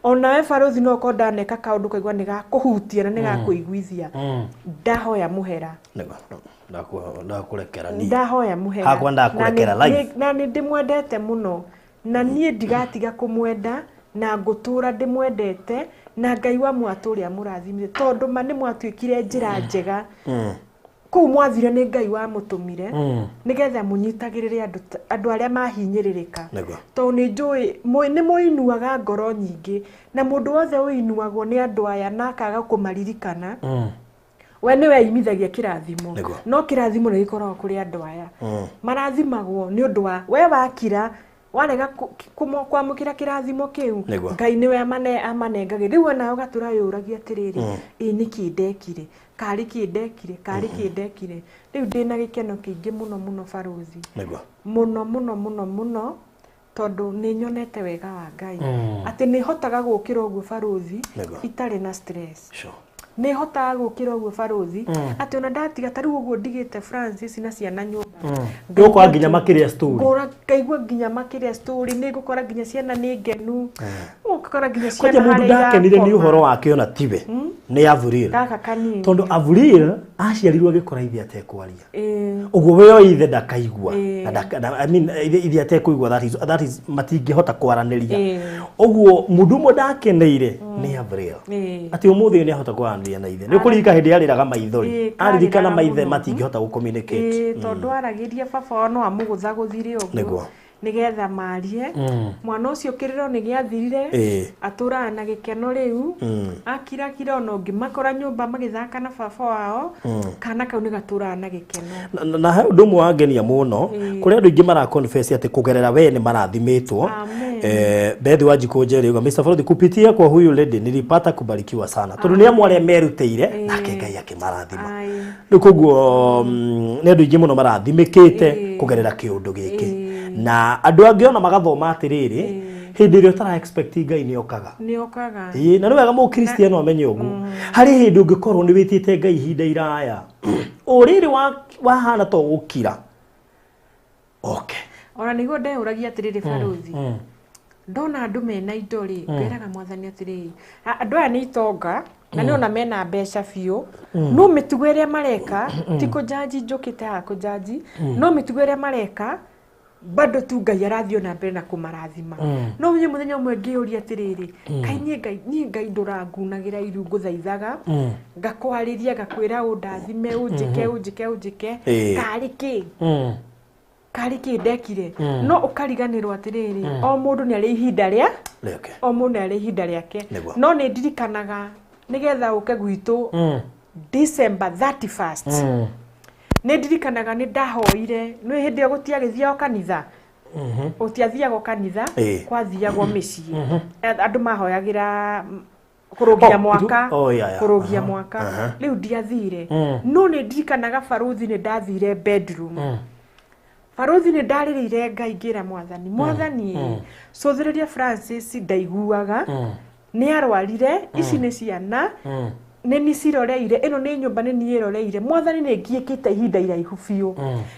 ona we Barothi no ko ndaneka kaundu kaigwa ni gakuhutia na ni gakuiguithia ndahoya muhera ndakurekera ni ndahoya muhera hakwa ndakurekera live na ni ndimwendete muno na nie ndigatiga kumwenda na ngutura ndimwendete na Ngai wa mwaturia murathimire tondu mani mwatuikire njira njega ku mwathire ni Ngai wa mutumire nigetha munyitagirire andu aria mahinyiririka to ni njui ni muinuaga ngoro nyingi na mundu wothe uinuagwo ni andu aya na akaga kumaririkana we ni weimithagia kirathimo no kirathimo ni gikoragwo kuri andu aya marathimagwo ni undu wa we wakira warega kwamukira kirathimo kiu Ngai ni we amanengage riu ona ugatura yuragia atiriri niki ndekire kari kindekire riu ndina gikeno kingi muno Barothi muno tondu ni nyonete wega wa Ngai ati ni hotaga gukira uguo Barothi itari na stress ni hotaga gukira uguo Barothi ati ona ndatiga tariu uguo ndigite Francis na ciana nyumba ngukora nginya makiria story ngora kaigwa nginya makiria story ni gukora nginya ciana ni ngenu ukora nginya ciana kwaje mundu ndakenire ni uhoro wake ona tibe ni Avril kaka kanini tondu Avril aciarirwo agikoraithia atekwaria uguo we ithe ndakaigwa I mean ithe atekwaigwa that is matingihota kwaraniria uguo mundu mo ndakeneire ni Avril ati umuthi ni ahota kwaraniria na ithe ni kurika hindi yariraga maithori aririkana maithe matingihota gucommunicate tondu aragiria baba no amugutha guthire uguo nigetha marie mwana ucio kiriro ni giathirire atura na gikeno riu akira no ngimakora nyumba magithaka na baba wao kana kau ni gatura na gikeno na he undu mwangenia muno kuri andu ingi mara confess ati kugerera we ni marathimitwo Bethi Wanjiku Njeri Mr. Barothi kupitia kwa huyu lady nilipata kubarikiwa sana tondu ni amwe aria meruteire nake Ngai akimarathima nikuguo ni andu ingi muno marathimikite kugerera kiundu giki na andu angi ona magathoma atiriri hindi rio tara expect Ngai ni okaga na ni wega mu Kristiano amenye ugu hari hindi ungikorwo ni witite Ngai hinda iraya uriri wa hana to gukira okay ona niguo ndeuragia atiriri Barothi ndona andu mena indo ri ngeraga mwathani atiriri andu aya ni itonga na ni ona mena mbeca biu no mitugo iria mareka ti kujaji njukite ha kujaji no mitugo iria mareka bado tu Ngai arathio na mbere na kumarathima no mwenye muthenya umwe ngiuria atiriri kai ni Ngai ndurangunagira irungu thaithaga ngakwariria ngakwira undathime unjike kari ki ndekire no ukariganirwo atiriri o mundu ni ari ihinda ria o mundu ari ihinda riake no ni ndirikanaga nigetha uke gwitu December 31st ni ndirikanaga ni ndahoire no hindi yo gutiagithia kanitha utiathiago kanitha kwathiagwo micii andu mahoyagira kurugia mwaka kurugia mwaka riu ndiathire no ni ndirikanaga Barothi ni ndathire bedroom Barothi ni ndaririire Ngai ngira mwathani cuthiriria Francis ndaiguaga ni arwarire ici ni ciana neni ciroreire ino ni nyumba neni iroreire mwathani ni ngiikite ihinda iraihu biu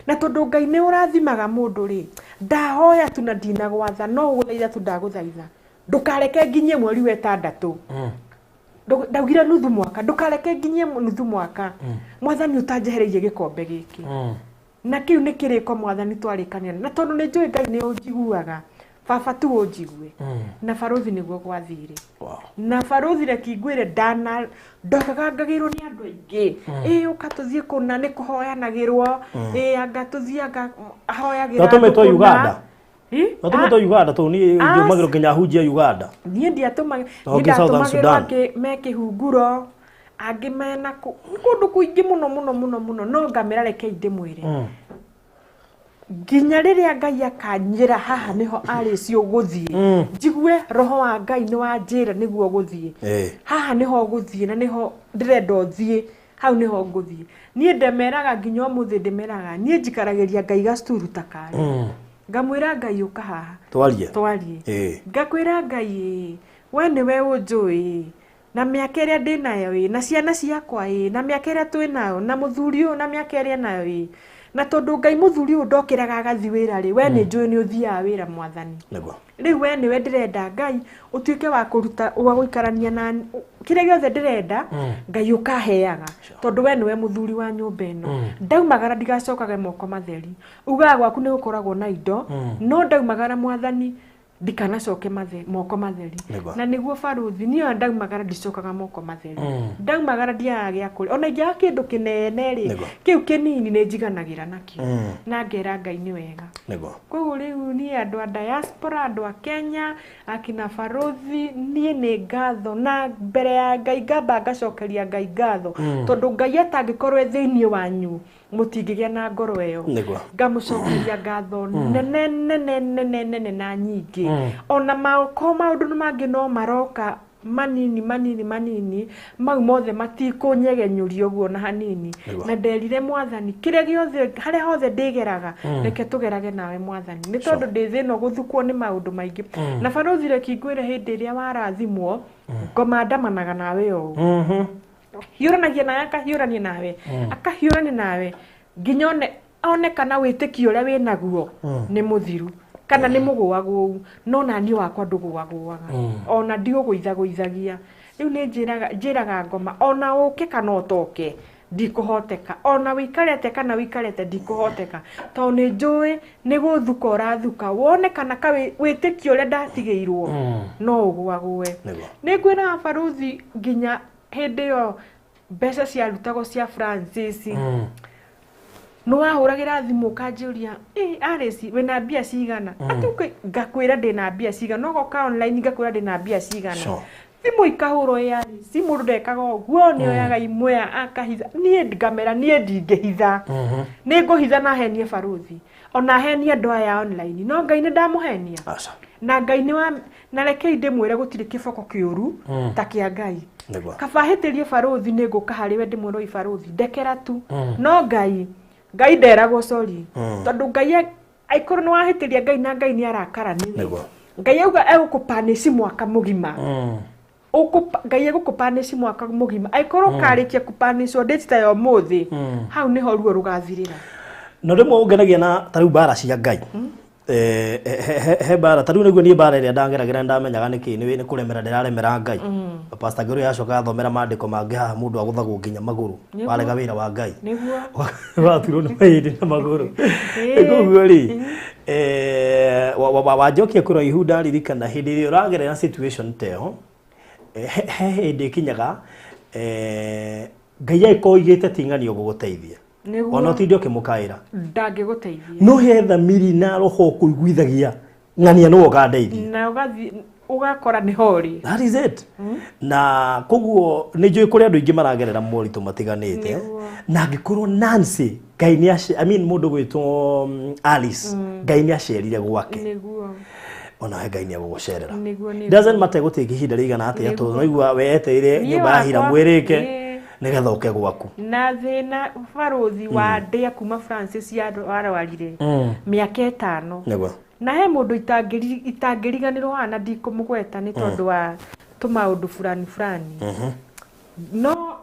na tondu Ngai ni urathimaga mundu ri ndahoya tu na ndinagwatha no guthaitha tu ndaguthaitha ndukareke nginye mweri wa 6 ndaugire nuthu mwaka ndukareke nginye nuthu mwaka mwathani utanjehereirie gikombe giki na kiu ni kiriko mwathani twarikania na tondu ni njui Ngai ni unjiguaga baba tu unjigue na baruthi niguo gwathire na baruthi rekingwire ndana ndokaga ngagirwo ni andu aingi ukatuthie kuna ni kuhoyanagirwo anga tuthiaga ahoyagira tumetwo Uganda tumetwo Uganda tu ni ndumagiro kinya hujia Uganda nie ndiatumagirwo mekihunguro angi mena kundu kuingi muno no ngamira reke ndimwire nginya riria Ngai akanyira haha niho aricio guthie njigue roho wa Ngai ni wanjira niguo guthie haha niho guthie na niho ndirenda uthie hau niho nguthie nie ndemeraga nginya umuthi ndemeraga nie njikaragiria Ngai gasturu takari ngamwira Ngai uka haha twarie ngakwira Ngai we niwe unjui na miaka iria ndinayo na ciana ciakwa na miaka iria twinayo na muthuri uyu na miaka iria nayo na tondu Ngai muthuri uyu ndokiraga agathi wira ri we ni njui ni uthia wira mwathani riu we niwe ndirenda Ngai utuike wa kuruta wa guikarania na kire giothe ndirenda Ngai ukaheaga tondu we niwe muthuri wa nyumba ino ndaumagara ndigacokage moko matheri ugaga gwaku ni gukoragwo na indo no ndaumagara mwathani ndikanacoke moko matheri na niguo baruthi niyo ndaumagara ndicokaga moko matheri ndaumagara ndiaga gia kuri ona ingia kindu kinene ri kiu kinini ni njiganagira nakio na ngera Ngai ni wega koguo riu ni andu a diaspora andu a Kenya akina baruthi nie ni ngatho na mbere ya Ngai ngamba ngacokeria Ngai ngatho tondu Ngai atangikorwo thiini wanyu mutingigia na ngoro eyo ngamucokeria ngatho nene na nyingi ona maundu mangi no maroka manini mau mothe matikunyegenyurio guo na hanini na nderire mwathani kire giothe hare hothe ndigeraga reke tugerage nawe mwathani ni tondu ndi thino guthukwo ni maundu maingi na baruthi rekingwire hindi iria warathimwo ngomandamanaga nawe o hiuranagia nawe akahiurania nawe akahiurania nawe nginya onekana witikio uria winaguo ni muthiru kana ni muguagu no nani wakwa nduguaguaga ona ndigugwithagia riu ni njiraga ngoma ona uke kana utoke ndikuhoteka ona wikarete kana wikarete ndikuhoteka to ni njui ni guthuka urathuka wone kana ka witikio uria ndatigeirwo no uguague ni ngwira baruthi nginya hindi yo mbeca ciarutagwo cia Francis no wahuragira thimu kanjuria aresi wena mbia cigana ati ngakwira ndina mbia cigana no goka online ngakwira ndina mbia cigana thimu ikahurwo yari simu ndekaga guo ni oyaga imwe akahitha nie ngamera nie ndingehitha ni nguhitha na henie baruthi ona henie andu aya online no Ngai ni ndamuhenia na Ngai ni wa na reke ndimwire gutiri kiboko kiuru ta kia Ngai kabahitirie baruthi ni nguka hari we ndimwire oi baruthi ndekera tu no Ngai nderagwo sorry tondu Ngai aikoro no wahitiria Ngai na Ngai ni arakarani Ngai auga egukupanici mwaka mugima Ngai egukupanici mwaka mugima aikoro karikia kupanicwo date ta yo muthi hau niho ruo rugathirira no rimwe ungenagia na tariu bara cia Ngai he bara tariu niguo ni bara iria ndangeragira ndamenyaga niki ni kuremera ndiraremera Ngai pastor Nguru yacoka athomera mandiko mangi haha mundu aguthagwo nginya maguru warega wira wa Ngai niguo watirwo ni maindi na maguru koguo ri wajokia kuro ihuda ririkana hindi iria uragerera situation teo he hindi kinyaga Ngai aikoigite tinganio guguteithia ona tindio kimukaira ndangiguteithia no hetha miri na roho kuiguithagia ngania no ugandeithia na ugathi ugakora ni hori that is it na koguo ni njui kuri andu ingi maragerera moritu matiganite na ngikorwo Nancy Ngai ni mundu gwitwo Alice Ngai ni acerire gwake niguo ona Ngai ni agugucerera doesn't matter gutiki hinda rigana atia tu no igua weeteire nyumba ya hira mwirike nigetha uke gwaku na thina baruthi wa ndia kuma Francis ya warwarire miaka 5 niguo na he mundu itangiriganirwo hana ndikumugweta ni tondu wa tumaundu fulani no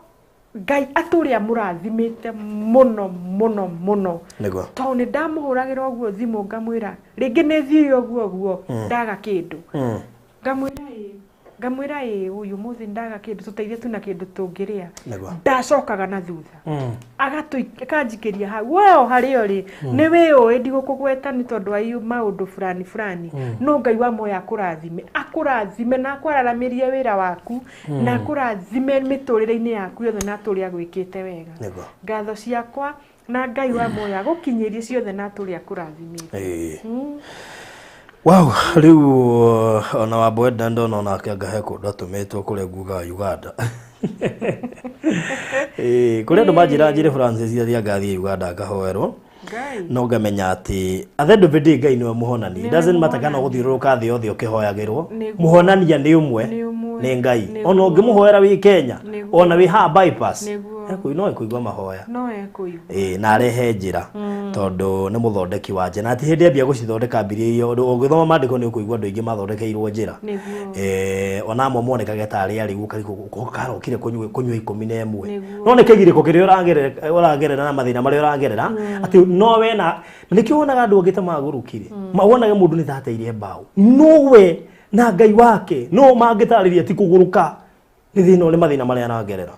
Ngai aturia murathimite muno Nego. to ni ndamuhuragira oguo thimu ngamwira ringi ni thiri oguo ndaga kindu ngamwira uyu muthi ndaga kindu tuteithie tu na kindu tungiria ndacokaga na thutha akanjikiria hau weo hario ri ni we ndigukugweta ni tondu ayu maundu fulani no Ngai wa moya akurathime na akwararamirie wira waku na akurathime miturire-ini yaku yothe na turia gwikite wega ngatho ciakwa na Ngai wa moya gukinyirie ciothe na turia kurathimite. Wow, riu ona wabwenda ndona ona akiangahe kundu atumitwo kuria nguga Uganda. Kuria andu manjira njire Francis athia ngathie Uganda ngahoerwo. No ngamenya ati at the end of the day Ngai niwe muhonani. It doesn't matter kana guthiururuka thi yothe ukihoyagirwo. Muhonania ni umwe ni Ngai. Ona ungimuhoera wi Kenya, ona wi ha bypass. No ekuigwa mahoya. No ekuigwa. Na arehe njira tondu ni muthondeki wa njira. Ati hindi ambia gucithondeka mbiria ugithoma mandiko ni ukuigwa andu aingi mathondekeirwo njira. Ona amwe monekage ta ari karokire kunywa 11. No ni kigiriko kiria uragerera na mathina maria uragerera ati no we na nikio wonaga andu angite magurukire mawonage mundu ni thateirie mbao no we na Ngai wake no mangitariria ti kuguruka ni thina ole mathina maria aragerera.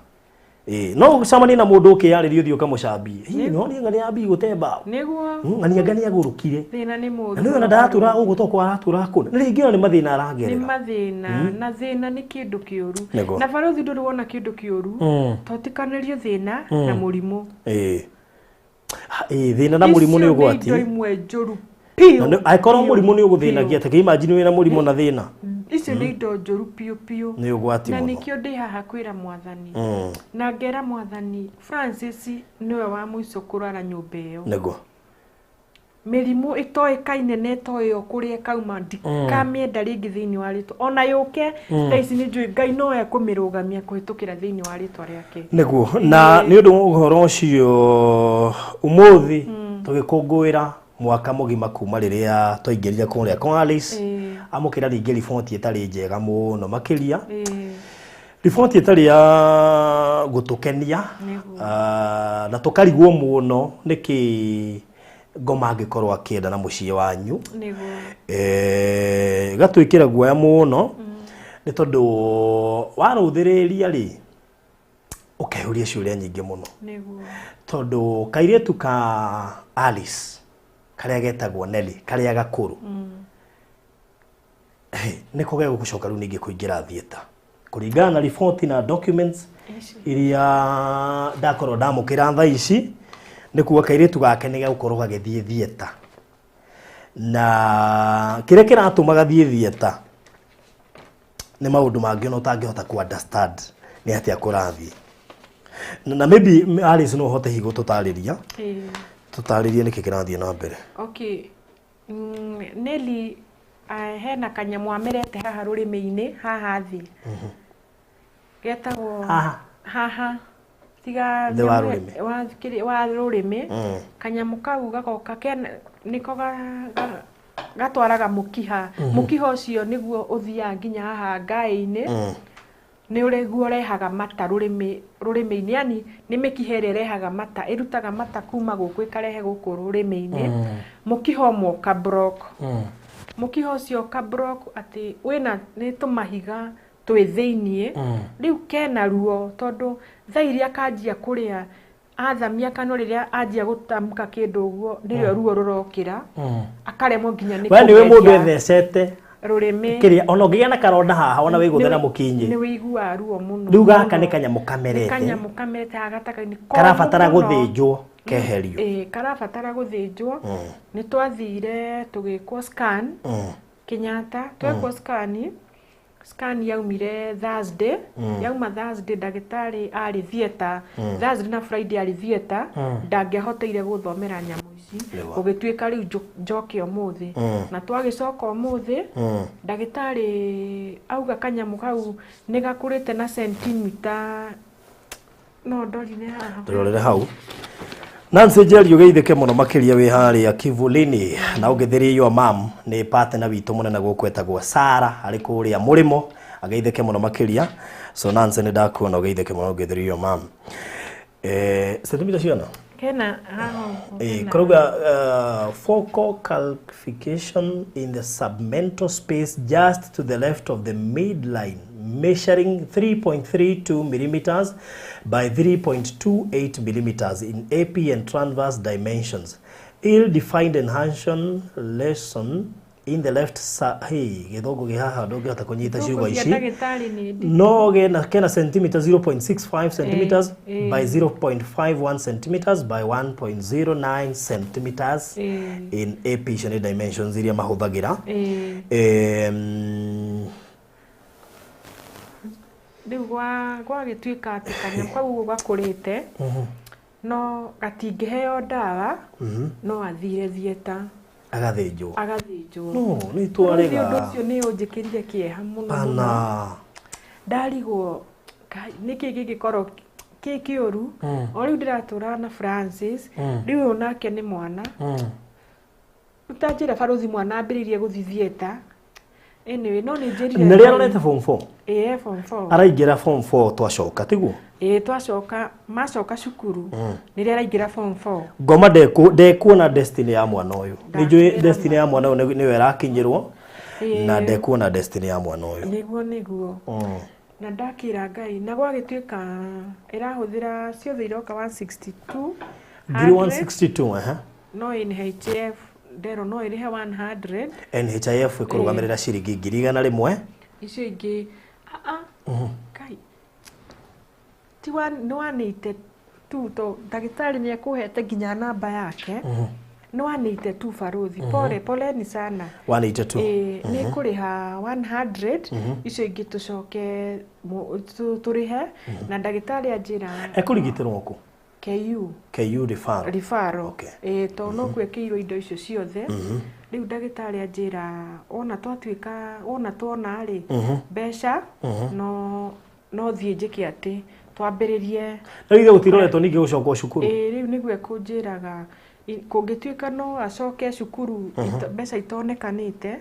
No gucamania na mundu ukiyaririo thio kamucambie no ni ngani ambi gutemba niguo ngani agurukire thina ni mundu no na ndatura ugutokwa aratura kuna ni ringi ni mathina aragerera ni mathina na thina ni kindu kiuru na baruthi ndu wona kindu kiuru totikanirio thina na murimu thina na murimu ni ugwati imwe njuru pio aikorwo murimu ni uguthinagia ta imagine wina murimu na thina icio ni indo njuru pio ni ugwati muno na nikio ndi haha kwira mwathani na ngera mwathani Francis niwe wa muico kurara nyumba iyo nego mirimu itoikaine na itoyo kuria kauma ndikamienda ringi thiini wa ritwa ona yuke thaisi ni njui Ngai no ekumirugamia kuhitukira thiini wa ritwa riake niguo na ni undu uhoro ucio umuthi tugikungwira mwaka mugima kuma riria twaingirire kuria kwa Alice amukira ringi riboti itari njega muno makiria riboti itari ya gutukenia na tukarigwo muno niki ngoma angikorwo akienda na muciĩ wanyu gatwikira guoya muno ni tondu waruthiriria ri ukehũria ciũria nyingĩ muno tondu kairitu ka Alice karia getagwo Nelly karia gakuru niko gego gucoka riu ningi kuingira theater kuringana na report na documents iria ndakorwo ndamukira thaa ici nikuwa kairitu gake ni gukorwo gagithie theater na kire kiratuma gathie theater ni maundu mangi no tangihota ku understand ni atia kurathie na maybe Alice no hote higo tutariria tutaririe niki kirathie na mbere. Okay, Nelly hena kanyamu amerete haha rurimi-ini haha thi getagwo haha tiga wa rurimi kanyamu kau gakoka niko gatwaraga mukiha mukiha ucio niguo uthia nginya haha ngai-ini ni uriguo rehaga mata rurimi-ini yani ni mikihere rehaga mata irutaga mata kuma guku ikarehe guku rurimi-ini mukiha moka block mukiha ucio ka block ati wina ni tumahiga twi thiini riu kena ruo tondu thairia kanjia kuria athamia kano riria anjia gutamka kindu uguo nirio ruo rurokira akaremwo nginya ni we niwe mundu ethecete rurimi kiria ona nginya na karonda haha ona wiguthera mukinyi ni wigua ruo muno riu gaka ni kanyamu kamerete agataka-ini karabatara guthinjwo keherio karabatara guthinjwo ni twathire tugikwo scan Kenyatta twekwo scan yaumire Thursday yauma Thursday ndagitari ari theater Thursday na Friday ari theater ndangihoteire guthomera nyamu ici ugituika riu njoke umuthi na twagicoka umuthi ndagitari auga kanyamu kau ni gakurite na centimeter no ndorire haha ndorire hau Nancy Njeri ugeithike muno makiria wi haria kivulini na ugithirie yo mam ni partner witu munene gukwetagwo Sara ari kuria murimo ageitheke muno makiria so Nancy ni ndakuona ugeitheke muno ngetherio mam centimeter ciona kena kuruga focal calcification in the submental space just to the left of the midline measuring 3.32 millimeters by 3.28 millimeters in AP and transverse dimensions. Ill-defined enhancement lesion in the left side. Hey, githogo gihaha ndungihota kunyita ciugo ici. No kena centimeter 0.65 centimeters by 0.51 centimeters by 1.09 centimeters in AP and dimensions iria mahuthagira. Riu gwa gituika ati kanya kwau gakurite no gatingiheo ndawa no athire thieta agathinjwo no ni twarega ndu ucio ni unjikirire kieha muno ana ndarigwo niki gigikorwo kikiuru o riu ndiratura na Francis riu nake ni mwana utajira baruthi mwana ambiririe guthithieta anyway no ni njirire nari aronete form 4 form 4 araingira form 4 twacoka tiguo twacoka macoka cukuru niri araingira form 4 ngoma ndekuona destiny ya mwana uyu nijui destiny ya mwana uyu niwe rakinyirwo na ndekuona destiny ya mwana uyu niguo na ndakira Ngai na gwagituika irahuthira ciothe iroka 162 162 no in HF ndero no irihe 100 NHIF ikurugamirira ciringi 100 icio ingi Kai tiwa no anite tu to dagitari ni akuhete ginya namba yake no anite tu baruthi pole ni sana 182 ni kuriha 100 icio ingi tucoke turihe na dagitari ajira ekurigitirwo ku KU referral okay. To no kwekirwo indo icio ciothe riu dagitari ajira ona twatuika ona tuona ri besha no thie njiki ati twambiririe na ithe gutiroretwo ningi gucokwo cukuru riu nigwe kunjiraga kungituika no acoke cukuru mbeca itonekanite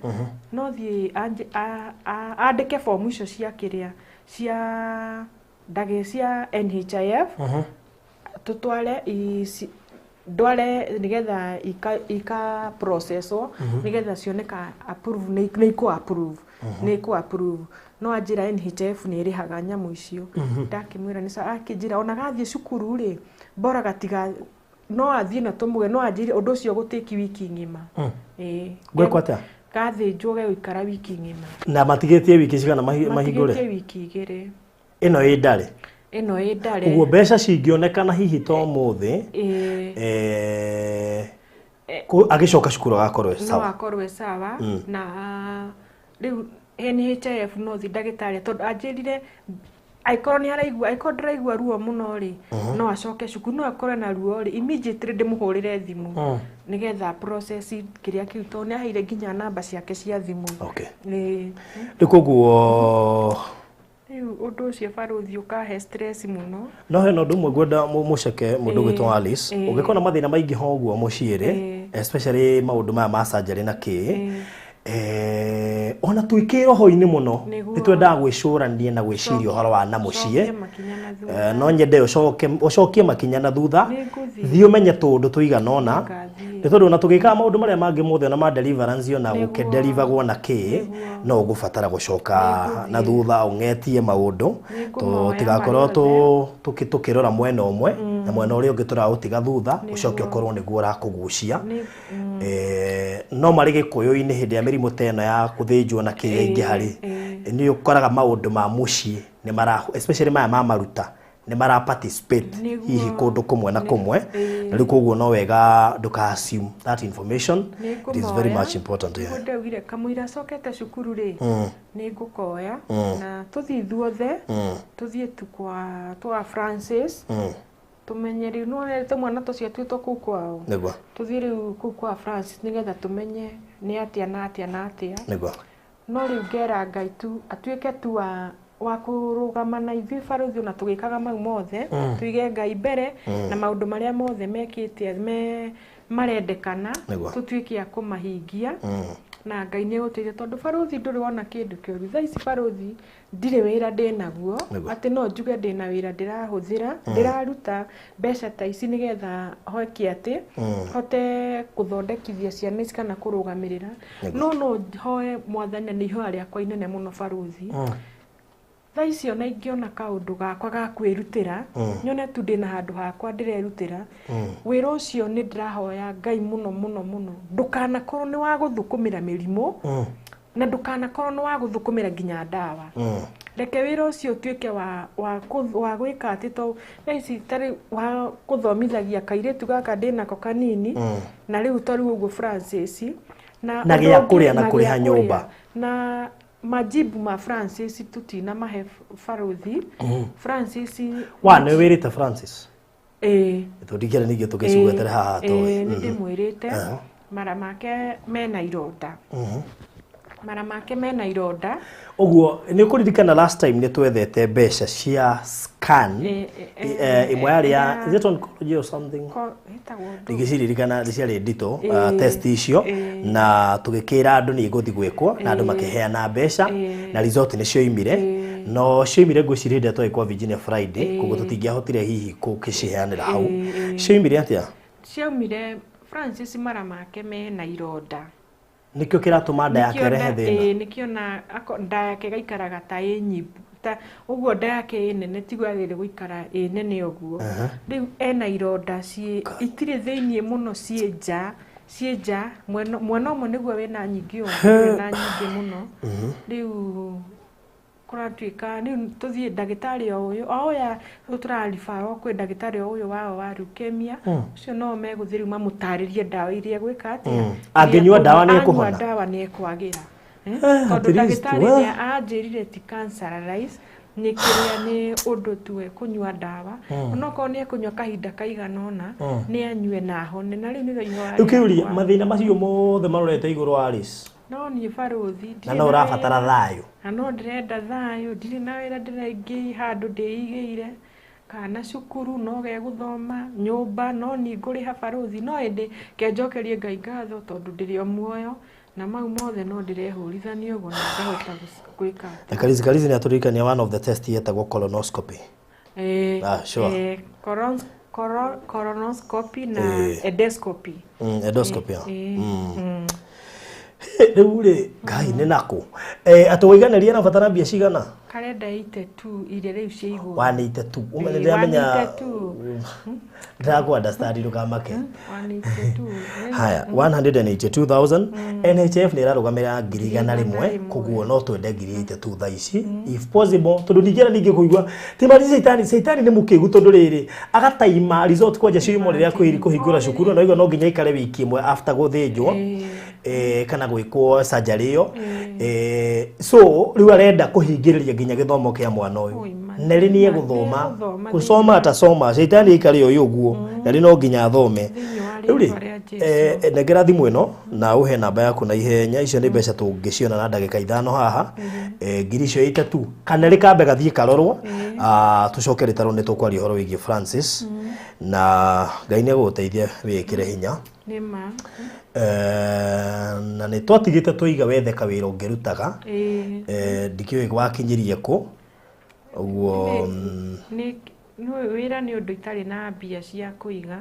no thie andike form icio cia kiria cia ndage cia NHIF tutware ndware nigetha ika processwo nigetha cioneka approve niko approve no ajira NHIF ni irihaga nyamu icio ndakimwira ni sa akijira ona gathie cukuru ri bora gatiga no athie na tumuge no ajire undu ucio gutiki wiki ngima gwekwata gathinjwo ge uikara wiki ngima na matigetie wiki cigana mahingure matigetie wiki igiri ino indare uguo mbeca cingionekana hihi to muthi agicoka cukuru agakorwe sawa no akorwe sawa na riu NHIF no thi dagitari tondu ajirire aikorwo ni araigua ruo muno ri no acoke cukuru no akorwe na ruo ri immediately ndimuhurire thimu nigetha process kiria kiu to ni aheire nginya namba ciake cia thimu ni koguo undu ucio baruthi ukahe stress muno no he no ndumwe gwenda muceke mundu gwitwa Alice ungikona mathina maingi hoguo muciiri especially maundu maya ma surgery na ki ona twikiro hoini muno nitwendaga gwicurania na gwiciria uhoro wa na mucie no nyende ucokie makinya na thutha thio menye tundu tuiganona ni tondu na tugika maundu maria mangi mothe na ma deliverance ona guke deliveragwo na ki no ugubatara gucoka na thutha ungetie maundu to tigakorwo tukirora mwena umwe na mwena uria ungi tura utiga thutha ucoke ukorwo niguo rakugucia no mari gikuyu-ini hindi ya mirimu teno ya kuthinjwo na kiingi hari ni ukoraga maundu ma mucie ni mara especially maya ma maruta ni mara participate hihi kundu kumwe na kumwe na riu koguo no wega nduka assume that information it is very much important here ndagire kamuira cokete cukuru ri ni ngukoya na tuthithuothe tuthie twa Francis tumenye riu no rete mwana tucio twitwo ku kwao nigwa tuthie riu ku kwa Francis nigetha tumenye ni atia nigwa no riu ngera Ngai tu atuike tu wa kurugama na ithui baruthi na tugikaga mau mothe tuige Ngai mbere na maundu maria mothe mekite marendekana tutuike ya kumahingia na Ngai nĩ gũteithia tondu baruthi ndũrĩ wona kĩndũ kĩũru. Thaa ici baruthi ndirĩ wĩra ndĩnaguo atĩ no njuge ndĩna wĩra ndĩrahũthĩra ndĩraruta mbeca ta ici nĩgetha hoeke atĩ hote gũthondekithia ciana ici kana kũrũgamĩrĩra. No hoe Mwathani, nĩ ihoya rĩakwa inene mũno baruthi. Thaa ici ona ingĩona kaũndũ gakwa ga kwĩrutĩra nyone tu ndĩna handũ hakwa ndĩrerutĩra, wĩra ũcio nĩ ndĩrahoya Ngai mũno mũno mũno ndũkanakorwo nĩ wa gũthũkũmĩra mĩrimũ na ndũkanakorwo nĩ wa gũthũkũmĩra nginya ndawa. Reke wĩra ũcio ũtuĩke wa gwĩka atĩ to thaa ici tarĩ wa gũthomithagia kairĩtu gaka ndĩnako kanini na rĩu tarĩ ũguo Francis na gĩa kũrĩa na kũrĩha nyũmba na majibu ma Francis tutina mahe baruthi. Francis nĩ wĩrĩte Francis tũndikĩre ningĩ tũgĩcugũetere haha nĩ ndĩmwĩrĩte mara make mena ironda mara make mena ironda. Ũguo nĩ ũkũririkana last time nĩ twethete mbeca cia scan imwe yarĩ ya is it oncology or something ndigĩciririkana ciarĩ nditũ test icio na tũgĩkĩra andũ nĩ igũthi gwĩkwo na andũ makĩheana mbeca na result nĩ cioimire no cioimire ngwĩciria hĩndĩ ĩrĩa twagĩkwo Virginia Friday koguo tũtingĩahotire hihi gũgĩciheanĩra hau. Cioimire atĩa? Cioimire Francis mara make mena ironda nikio kiratuma nda yake rehe thina nikio na nda yake gaikaraga ta nyimbu ta uguo nda yake nene tigwagire guikara nene uguo riu ena ironda itire thĩinĩ mũno cienja mwena ũmwe nĩguo wena nyingĩ na nyingĩ mũno riu kuratuika riu tuthie ndagĩtarĩ ũyũ oya turariba kwĩ ndagĩtarĩ ũyũ wao wa leukemia ucio no megũthiru mamũtarĩrie ndawa iria gwĩka atĩa angĩnyua ndawa nĩ ekũhona ndawa nĩ ekwagĩra tondũ ndagĩtarĩ nĩ anjĩrire ti canceralize nĩ kĩrĩa nĩ ũndũ tu kũnyua ndawa onokorwo nĩ ekũnyua kahinda kaigana ũna nĩ anyue na hone na rĩu nĩ ihoya ũkĩũria mathĩna macio mothe marorete igũrũ wa Alice no niĩ baruthi na no ũrabatara thayũ na no ndĩrenda thayũ ndirĩ na wĩra ndĩraingĩ handũ ndĩigĩire kana cukuru no gegũthoma nyũmba no nĩ ngũrĩha baruthi no ĩndĩ kenjokerie Ngai ngatho tondũ ndĩrĩ o muoyo na mau mothe no ndĩrehũrithania ũguo na ngahota gwĩka atĩa. Karizi nĩ atũririkania one of the test yetagwo colonoscopy. Sure. Colonoscopy na endoscopy. Endoscopy. Rĩu rĩ Ngai nĩ nakũ atũiganĩria na batara mbia cigana karenda 82 ile rĩu cia igũrũ 182 umenye ndĩramenya ndagwa understand ndukamake 182 haya 182,000 NHF nĩ ĩrarũgamĩrĩra 100,000 koguo no twende 82 thaa ici if possible tondũ ndingĩra ningĩ kũigua ti mari seitani nĩ mũkĩgu tondũ rĩrĩ agataima resort kwanja ciumo rĩrĩa kũhingũra cukuru na igo no nginya ikare wiki ĩmwe after gũthĩnjwo kana gwĩkwo surgery ĩyo so rĩu arenda kũhingĩrĩria nginya gĩthomo kĩa mwana ũyũ neri nĩ egũthoma gũsoma atasoma seitani ikare ũyũ ũguo neri no nginya athome rĩu rĩ nengera thimũ ĩno na ũhe namba yaku na ihenya icio nĩ mbeca tũngĩciona na ndagĩka ithano haha ngiri icio 82 kana rĩkambe gathiĩ karorwo tũcoke rĩtarwo nĩ tũkwaria ũhoro wĩgiĩ Francis na Ngai nĩ egũgũteithia wĩkĩre hinya nĩma na nĩ twatigĩte tũiga wetheka wĩra ũngĩrutaga ndikĩũĩ gwakinyĩrie kũ ũguo wĩra nĩ ũndũ itarĩ na mbia cia kũiga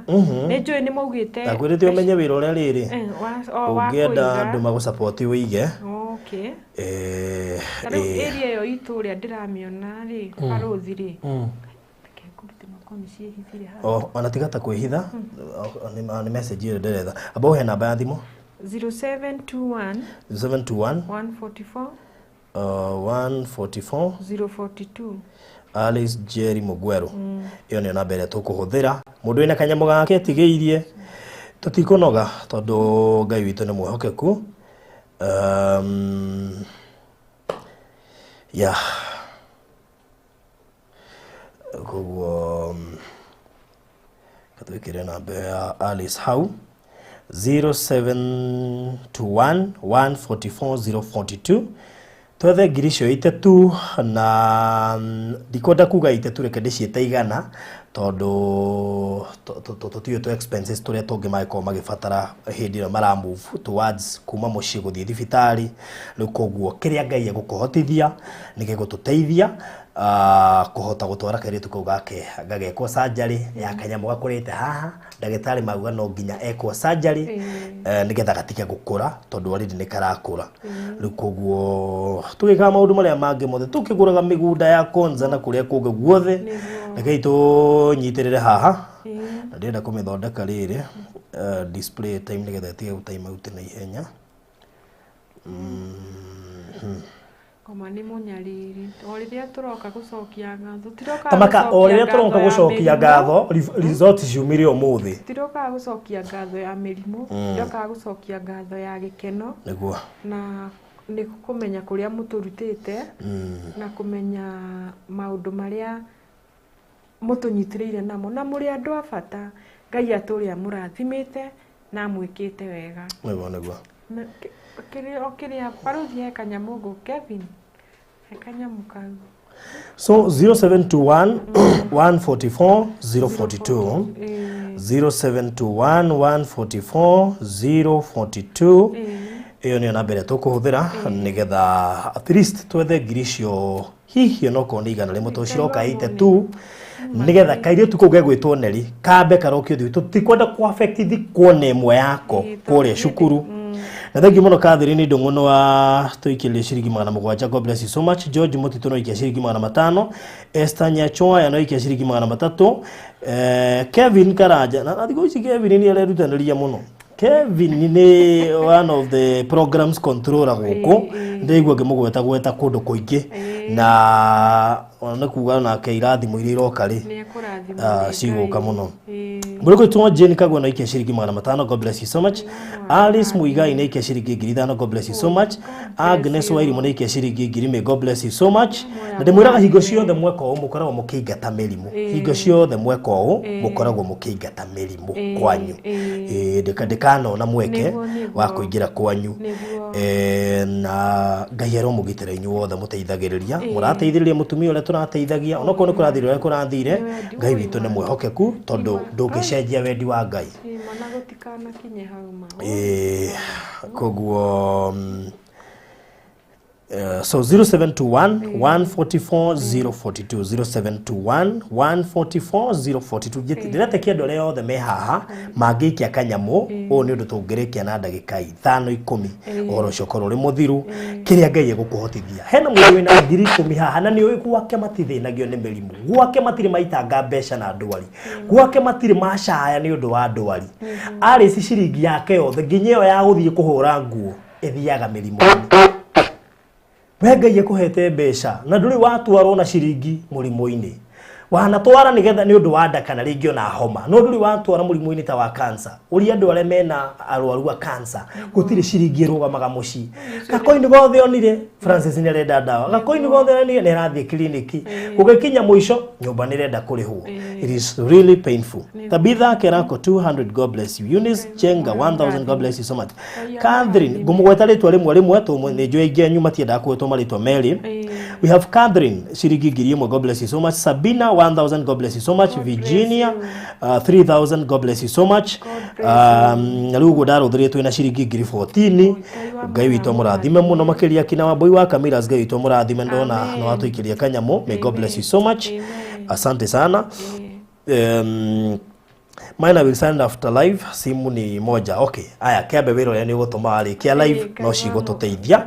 nĩ njũĩ nĩ maugĩte ndakwĩrĩte ũmenye wĩra ũrĩa rĩrĩ ũngĩenda andũ magũsupport wĩige rĩu area ĩyo itũ ũrĩa ndĩramĩona rĩ baruthi rĩ ona tigata kwĩhitha nĩ message ĩyo ndĩretha amba ũhe namba ya thimũ 0721 144 042 Alice Jerry Mugweru iyo nĩ namba ĩrĩa tũkũhũthĩra mũndũ wĩna kanyamũ gake tigĩirie tũtikũnoga tondũ Ngai witũ nĩ mwĩhokeku koguo katwĩkĩre namba ya Alice hau 0721 144 042 twethe ngiri icio itetu na ndikwenda kuga itetu reke ndiciite igana tondu tutiyo to expenses turia tungi magiko magibatara hindi ino mara move towards kuma mucii guthii thibitari riu koguo kiria Ngai egukuhotithia nigigututeithia kuhota gutwara kairitu kau gake gagekwo surgery ya kanyamu gakurite haha ndagitari mauga no nginya ekwo surgery nigetha gatige gukura tondu already ni karakura riu koguo tugika maundu maria mangi mothe tukiguraga migunda ya konza na kuria kungi guothe rekei tunyitirire haha na ndenda kumithondeka riri display time nigetha itige time out na ihenya koma ni munyariri oriria turoka gucokia ngatho tiroka amaka oriria turoka gucokia ngatho result ciumire umuthi tiroka gucokia ngatho ya mirimu tiroka gucokia ngatho ya gikeno niguo na ni kumenya kuria muturutite na kumenya maundu maria mutunyitiriire namo na muri andu abata Ngai aturia murathimite na mwikite wega niguo Okiria paruthia kanyamungu Kevin kanyamu kau so 0721 144 042 0721 144 042 iyo niyo namba iria tukuhuthira nigetha at least twethe ngiri icio hihi no ko ndigana rimwe tuciroka ite tu nigetha kaire tu kuge gwitwo neri kambe karokio thu tutikwenda ku affect thi kuona imwe yako kure cukuru na thank you muno Catherine Ndunguno wa tuikirie ciringi 700 God bless you so much George Mutito no ikia ciringi 500 Esther Nyachoa no ikia ciringi 300 Kevin Karaja na thiko ici Kevin ni arerutanĩria muno Kevin ni one of the programs controller guku ndeigua ngimugweta gweta kundu kuingi na ona kuga na keirathi muiri iroka ri ciguka muno Muriko tuwa Jane Kagwa no ikia ciringi 500 God bless you so much Alice Muigai no ikia ciringi 500 God bless you so much Agnes Wairi mo ikia ciringi 1000 God bless you so much na ndimwiraga hingo ciothe mweko mukoragwo mukingata mirimu hingo ciothe mweko mukoragwo mukingata mirimu kwanyu ndikano na mweke wa kuingira kwanyu na Ngai aromugitira inyu wothe muteithagiriria murateithiriria mutumia uria turateithagia onako ni kurathire uria kurathire Ngai witu ni mwehokeku tondu ndungicenjia wendi wa Ngai mana gutikana kinye hauma koguo so 0721 144 042 0721 144 042 ndiretekia ndore yothe me haha mangikia kanyamu o ni undu tungirikia na ndagika 5-10 oro cokoro ri muthiru kiria Ngai egukuhotithia hena mundu wina 10,000 haha na ni gwake matithinagio ni mirimu gwake matiri maitanga mbeca na ndwari gwake matiri macaya ni undu wa ndwari ari ciringi yake yothe nginyo ya guthie kuhura nguo ithiaga mirimu Ngai ekuhete mbeca na nduri watwarwo na ciringi murimo-ini wanatwara nigetha ni undu wa nda kana ringi ona homa no nduri watwara murimo-ini ta wa cancer uri andu are mena arwaru a cancer gutire ciringi rugamaga muci gakoini gothe onire Francis ni arenda dawa gakoini gothe ni arathie kliniki gugikinya muico nyumba ni renda kurihwo it is really painful Tabitha Kerako 200 God bless you Eunice Chenga 1000 God bless you so much Catherine ngumugweta ritwa rimwe tu ni njwe ingi anyu matienda kwetwo maritwa meri we have Catherine ciringi 1000 God bless you so much Sabina 1000 God bless you so much Virginia 3000 God bless you so much rugo daruthirie twina ciringi 14 Ngai witu murathime muno makiria kina wa boy wa Kamiras Ngai witu murathime ndona no atuikiria kanyamu may God bless you so much asante sana Mine will send after live simu ni moja okay aya kiabe wiro yani gutuma ari kia live no cigututeithia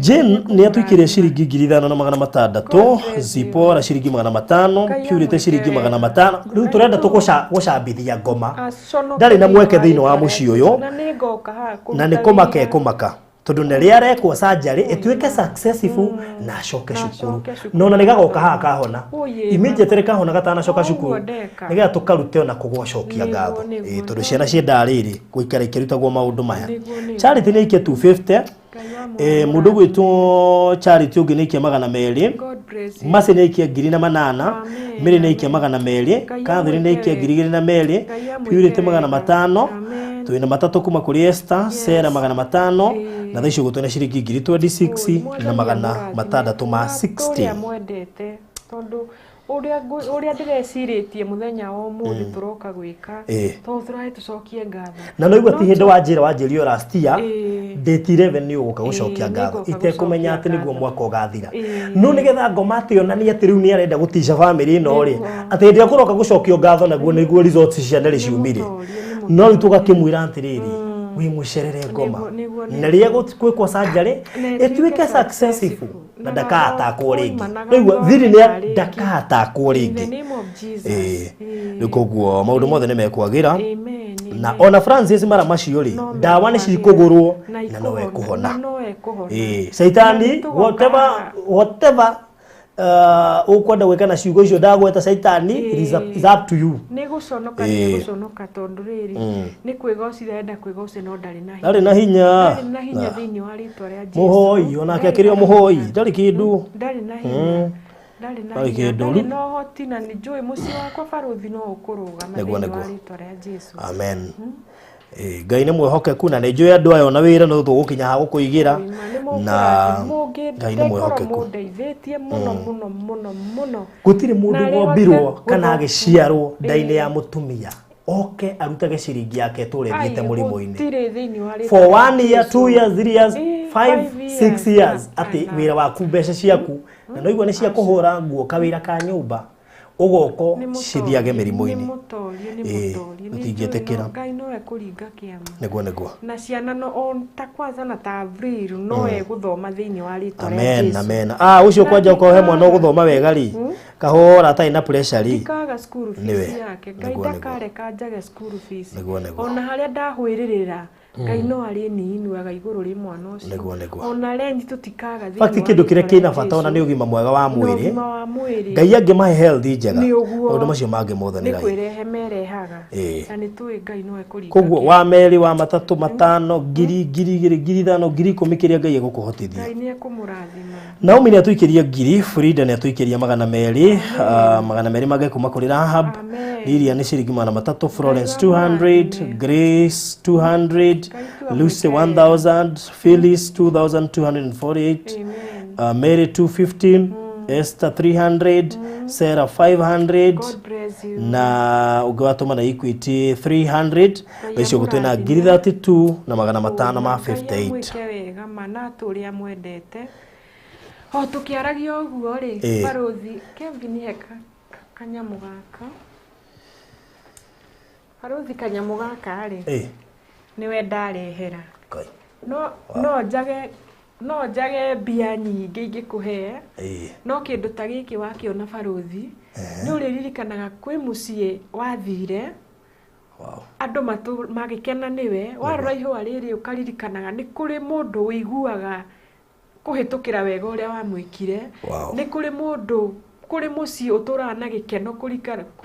Jane ni atuikirie ciringi 5,600 Zipora ciringi 500 Purity ciringi 500 riu turenda tugucambithia ngoma ndari na mweke thiini wa muci uyu na ni kumaka tondu ne ria rekwo surgery etwike successful na coke cukuru nona nigagoka haha kahona immediately kahona gatana coka cukuru niga tukarute ona kugwocokia ngatho tondu ciana cienda riri guikara ikirutagwo maundu maya Charity ni ikie 250 mundu gwitwo Charity ungi ni ikie 200 Masi ni ikie 800 Miri ni ikie 200 Catherine ni ikie 200 Purity 500 twina matatu kuma kuri Esther Sera 500 na thaicio gutwena ciringi 26 na 660 mwendete tondu uria ndireciretie muthenya wa umuthi turoka gwika to turahe tucokie ngatho na no igwati hindi wa njira wanjirio last year date 11 ni uguka gucokia ngatho itekumenya ati niguo mwaka ugathira no nigetha ngoma ati onani ati riu ni arenda gutisha family ino ri ati ndi akuroka gucokio ngatho naguo niguo results cia nere ciumire no riu tugakimwira atiriri wi mucerere ngoma na ria gwikwo surgery ituike successful na ndakatakwo ringi niguo thiri ni ndakatakwo ringi nikuguo maundu mothe ni mekwagira na ona Francis mara macio ri ndawa ni cikugurwo na no ekuhona saitani whatever ukwenda gwika na ciugo icio ndagweta saitani is up to you niguconoka tondu riri ni kwigocira enda kwigocira no ndari na hinya thiini wa ritwa ria Jesu muhoi onake akirio muhoi ndari kindu ndari na hinya ndari no hoti na ni njui muci wakwa baruthi no ukurugama thiini wa ritwa ria Jesu amen Ngai ni mwehokeku na njui andu ayo na wira no tugukinya ha gukuigira na Ngai ni mwehokeku ndeithĩtie muno gutire mundu wombirwo kana agiciarwo ndaine ya mutumia oke arutage ciringi yake turethiete murimo-ini for 1 year 2 years 3 years 5 6 years ati wira waku mbeca ciaku na no igwa ni cia kuhura nguo kawira ka nyumba ugoko cithiage mirimo-ini utingietekera Ngai no ekuringa kiama niguo na ciana no on ta kwanza na ta Avril no eguthoma thiini wa ritwa ria Jesu amen ucio kwanja ukohe mwana uguthoma wega ri kahora atai na pressure ri kaga school fees yake Ngai ndakareka njage school fees ona haria ndahwiririra Ngai no ari niinuaga iguru ri mwana ucio ona rent tutikaga thiini fact kindu kire kina bata ona ni ugima mwega wa mwiri Ngai angimahe health njega undu macio mangi mothe ni Ngai kwirehe merehaga na ni tui Ngai no ekuringa koguo wa meri wa matatu matano ngiri 5,000 ngiri 10 kiria Ngai egukuhotithia Ngai ni ekumurathima Naomi ni atuikiria ngiri Frida ni atuikiria 200 mage kuma kuri Rahab Lilia ni ciringi 300 Florence 200 Grace 200 Lucy 1000 Phyllis 2248 Mary 215 Esther 300 Sarah 500 na ugawatuma na Equity 300 becio gutwena ngiri 32 na 558 wega mana turia mwendete o tukiaragia uguo ri baruthi Kevin heka kanyamu gaka baruthi kanyamu gaka ri niwe ndarehera no njage mbia nyingi ingikuhe no kindu ta giki wakiona baruthi ni uriririkanaga kwi mucie wathire andu magikena niwe warora ihua riri ukaririkanaga ni kuri mundu wiguaga kuhitukira wega uria wamwikire ni kuri mundu kuri mucie uturaga na gikeno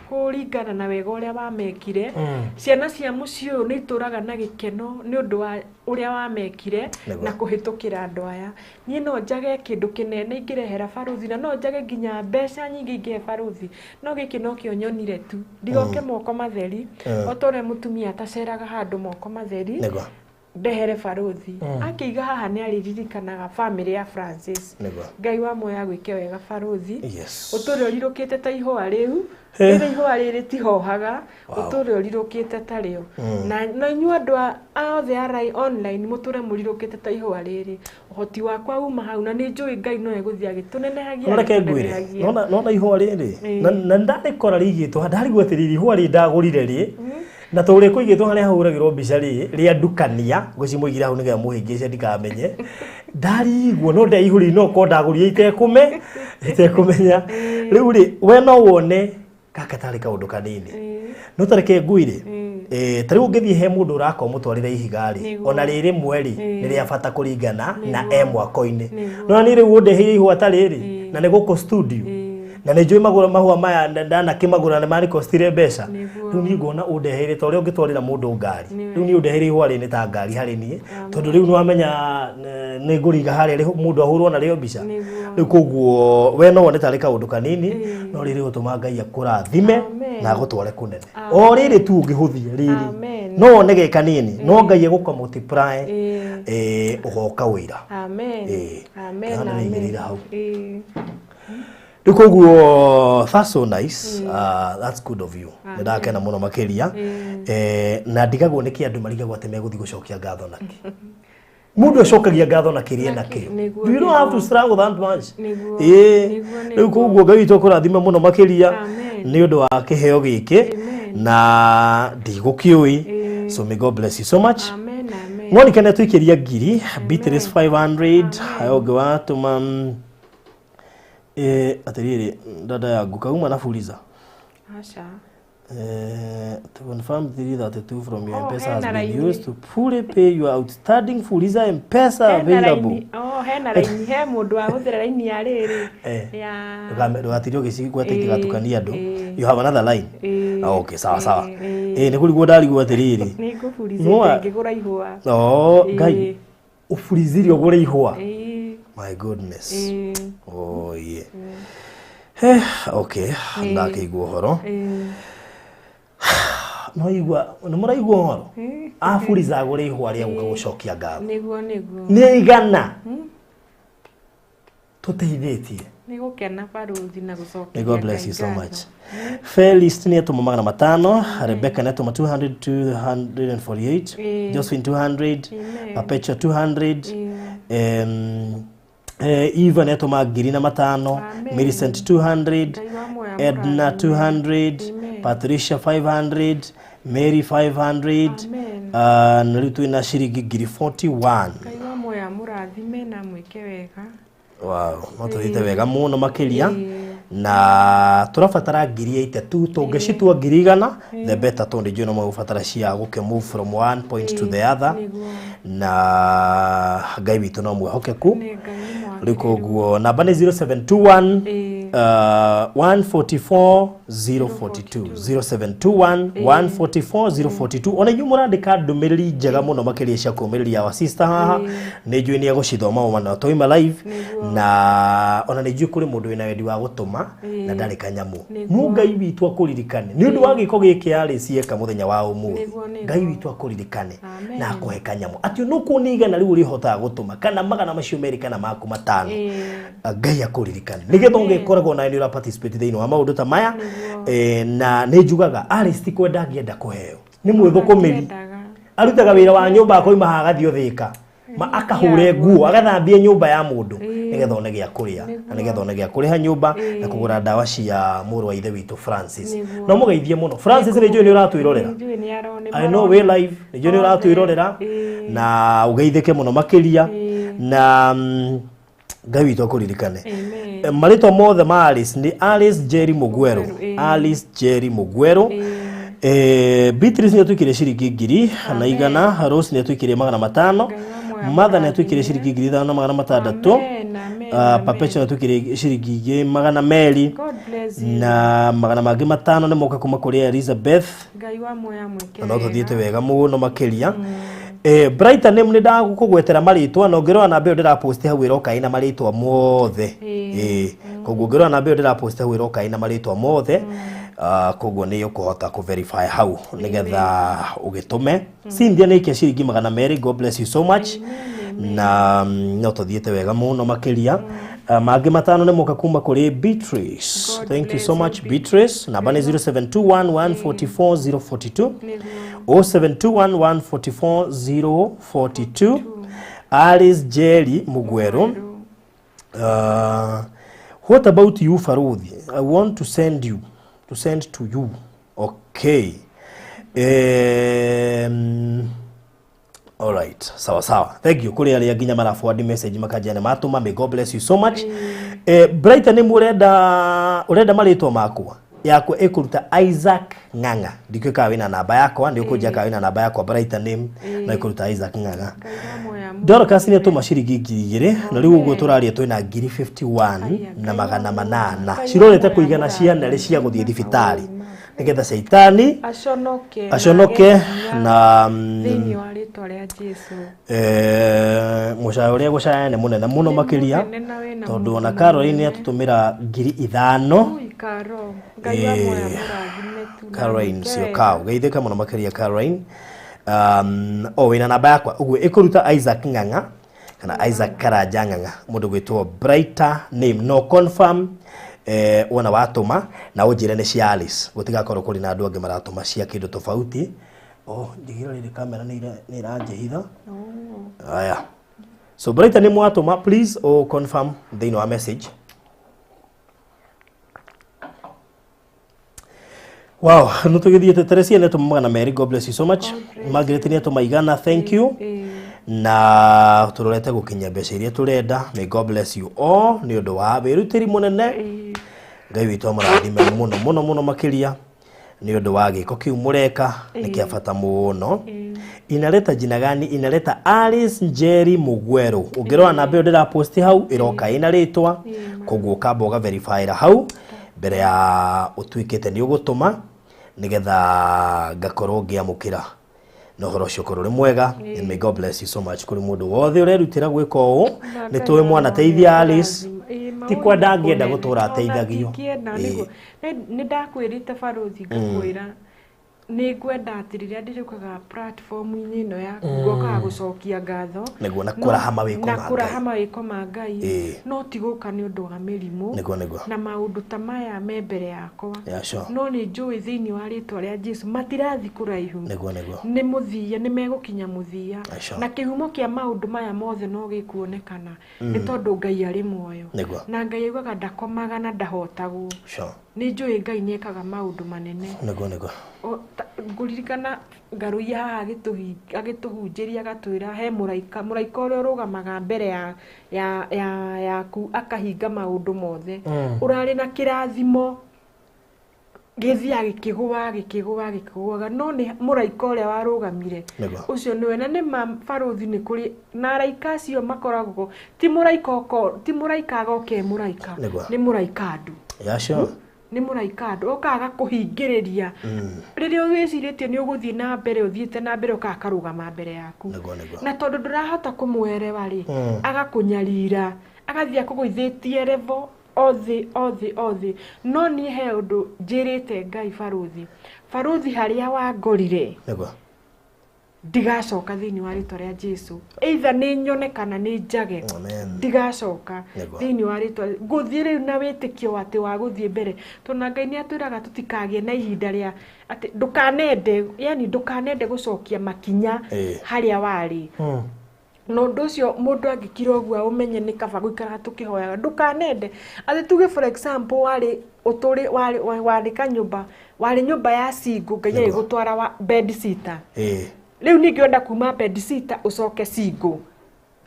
kuringana na wega uria wamekire ciana cia mucie ni ituraga na gikeno ni undu wa uria wamekire na kuhitukira andu aya ni no njage kindu kinene ingirehera baruthi na no njage nginya mbeca nyingi ingihe baruthi no giki no kio nyonire tu ndigoke moko matheri otore mutumia ataceraga handu moko matheri ndehere baruthi akiiga haha ni ariririkanaga family ya Francis Ngai wa moya gwike wega baruthi utore urirukite ta ihua riu iri ihua riri tihohaga utore urirukite ta rio na inyu andu othe arai online muture murirukite ta ihua riri uhoti wakwa uma hau na ni njui Ngai no eguthia gitunenehagia reke ngwire nona ihua riri na ndarikora rigitwo ndarigwetiriri ihua ri ndagurire ri na tore kuigitwo haria huragirwo mbica ri andukania gucimuigira hau niga muhingice ndikamenye ndariguo no ndaihuri no ko ndagurie itekumenya riu ri we no wone kaka tari kaundu kanini no tareke ngwire tari ungithie he mundu urako mutwarire ihigari ona riri mweri ni ria bata kuringana na mwako-ini no ni riu undeheire ihua tariri na ni guko studio na ni njui mahua maya ndana kimagura na mari costire mbeca riu ni ngona undeheire to ria ungitwarira mundu ngari riu ni undeheire ihua ri ni ta ngari hari ni tondu riu ni wamenya ni nguriga hari ri mundu ahurwo na rio mbica riu koguo we no wone tari kaundu kanini no riri gutuma Ngai akurathime na agutware kunene o riri tu ungihuthia riri no nege kanini no ngai guko multiply ugoka wira amen amen amen Dukoguo, that's so nice. That's good of you. Ndakena muno makiria. Na ndigagwo niki andu marigagwo ate meguthi gucokia ngatho naki. Mundu acokagia ngatho na kiria naki. You don't have to struggle that much. Riu koguo ngai witu kurathime muno makiria ni undu wa kiheo giki na ndigukiui. So may God bless you so much. Amen amen. Mwoni kana tuikiria ngiri Beatrice 500 ayoge watu atiriri dada yangu kauma nafuliza Asha to confirm that from your M-Pesa has been used to fully pay your outstanding Fuliza M-Pesa available. Hena raini he mundu wa huthira raini ya riri ya ndugatirio gicigi gwateithia gatukania andu. You have another line? Okay, sawa ni kurigwo ndarigwo atiriri ni ngufuliza ngigura ihua ngai ufulizirio gure ihua. My goodness. Oh yeah. Okay, ndakigwo horo. No igwa muraigwo horo. Afuriza gure ihwa ria gucokia ngatho. Niguo. Ni igana. Tuteithitie. Nigukena baruthi na gucokia. May God bless you so much. Felix ni atuma magana 500, Rebecca ni atuma 200 to 148, Josephine 200, Perpetua 200, Eva neto magiri na 500, Millicent 200, Edna 200, Patricia 500, Mary 500, nalitu ina shirigi giri 41. Kaiwa moya murathime na mwike wega. Wow, noto ite wega muno makiria na turafatara ngiri 82 tungicitua ngiri 100 the better tonde jono magufatara cia guke move from one point to the other na ngai witu no mwehokeku riko guo namba ni 0721 144 042 0721 144 042 ona nyu murandika ndumiriri njega muno makiria cia kuumiriria wa sister haha ni njui ni agucithoma umana toima live na ona ni njui kuri mundu wina wendi wa gutuma na ndari kanyamu mu ngai witu akuririkane ni undu wa giko giki ari cieka muthenya wa umuthi ngai witu akuririkane na akuhe kanyamu ati nuku ni igana riu rihota gutuma kana magana macio meri kana maku matano ngai akuririkane nigetho ngikoragwo na ni participate thiini wa maundu ta maya na ni njugaga artist kwenda ngienda kuheo ni mwithukumiri arutaga wira wa nyumba akoima hagathio thika ma akahure nguo agathambia nyumba ya mundu nigetha one gia kuria na nigetha one gia kuriha nyumba na kugura ndawa cia muru wa ithe witu Francis no mugeithie muno Francis ni njui ni uratwirorera I know we live ni njui ni uratwirorera na ugeithike muno makiria na ngai witu akuririkane marito mothe ma Alice ni Alice Jerry Mugwero Beatrice ni atwikire ciringi ngiri na igana Rose ni atwikire magana 500 Mother ni atwikire ciringi ngiri 5 na magana 6 Perpetua ni atwikire ciringi magana 2 na magana mangi 5 ni moka kuma kuri Elizabeth ngai wa moya mweke no tuthiete wega muno makiria Brighter name ni ndagukugwetera maritwa no ngirwa na mbeo ndira post hau iroka ina maritwa mothe koguo ngirwa na mbeo ndira post hau iroka ina maritwa mothe koguo ni ukuhota ku verify hau nigetha ugitume Cynthia ni ikia ciringi magana 2 God bless you so much na no tuthiete wega muno makiria mangi 5 ni moka kuma kuri Beatrice thank you so much Beatrice namba ni 0721 144 042 0721 144 042 Alice Jerry Mugwero what about you Faruthi I want to send to you okay all right sawa thank you kuri ali aginya mara forward message makajane matuma may God bless you so much Brighter ni urenda maritwa makwa yako ekuruta Isaac Nganga ndikyo kawe na namba yako ndio kuja kawe na namba yako Brighter name na ekuruta Isaac Nganga Dorcas ni atuma ciringi 2,000 na riu uguo turaria twina 51 na magana 8 cirorete kuigana ciana ri cia guthie thibitari nigetha Saitani aconoke na thini wa ritwa ria Jesu mucaya uria gucaya ni munene muno makiria tondu ona Caroline atutumira 5,000 Karo ngai wa moya murathime tu Caroline sio kao geithika muno makiria Caroline o wina namba yakwa uguo ikuruta Isaac Ng'ang'a kana Isaac Karanja Ng'ang'a mundu gwitwo brighter name no confirm wona watuma na unjire ni cia Alice gutigakorwo kuri na andu angi maratuma cia kindu tofauti ndigira ri kamera ni iranjihitha aya so brighter name watuma please confirm they know a message. Wow, nutugithiete Teresia ne tumagana Mary, God bless you so much. Margaret ne tumaigana, thank you. Na turorete gukinya mbeca iria turenda, may God bless you all. Ni undu wa wirutiri munene. Ngai witu amurathime muno makiria. Ni undu wa giko kiu mureka ni kia bata muno. Inaleta jina gani? Inaleta Alice Njeri Mugweru. Ungirwa namba yo ndira post hau iroka ina ritwa koguo kamba verify hau mbere ya utwikite ni ugutuma nigetha ngakorwo ngiamukira no horo cukuru ri mwega and may God bless you so much kuri mundu wothe urerutira gwika uu ni tuwe mwana teithia Alice ti kwa ndangienda gutura ateithagio ni ndakwirite baruthi ngakwira ni ngwenda atiriria ndiriukaga platform-ini ino ya ngoka gucokia ngatho niguo na kurahama wiko ma Ngai no tiguka ni undu wa mirimu na maundu ta maya me mbere yakwa no ni njui thiini wa ritwa ria Jesu matirathi kuraihu ni muthia ni megukinya muthia na kihumo kia maundu maya mothe no gikuonekana ni tondu Ngai ari muoyo na Ngai augaga ndakomaga na ndahotagwo ni njui Ngai ni ekaga maundu manene nguririkana Ngarui haha agituhunjiria agatwira he muraika uria urugamaga mbere yaku akahinga maundu mothe urari na kirathimo githia gikigwaga no ni muraika uria warugamire ucio niwe na ni baruthi ni kuri na araika acio makoragwo ti muraika agoke muraika ni muraika andu ni muraika andu okaga kuhingiriria riria wiciritie ni uguthii na mbere uthiite na mbere ukakarugama mbere yaku na tondu ndurahota kumuerewa ri agakunyarira agathia kuguithitie level othi no ni he undu njirite Ngai baruthi haria wangorire ndigacoka thiini wa ritwa ria Jesu either ni nyone kana ni njage ndigacoka thiini wa ritwa nguthie riu na witikio ati wa guthie mbere tona Ngai ni atwiraga tutikagie na ihinda ria ati ndukanende gucokia makinya haria wari no nducio mundu angikira ogua umenye ni kaba guikara tukihoyaga ndukanende ati tuge for example wari kanyumba wari nyumba ya singu Ngai gutwara wa bed sitter riu ningienda kuma bed sitter ucoke singu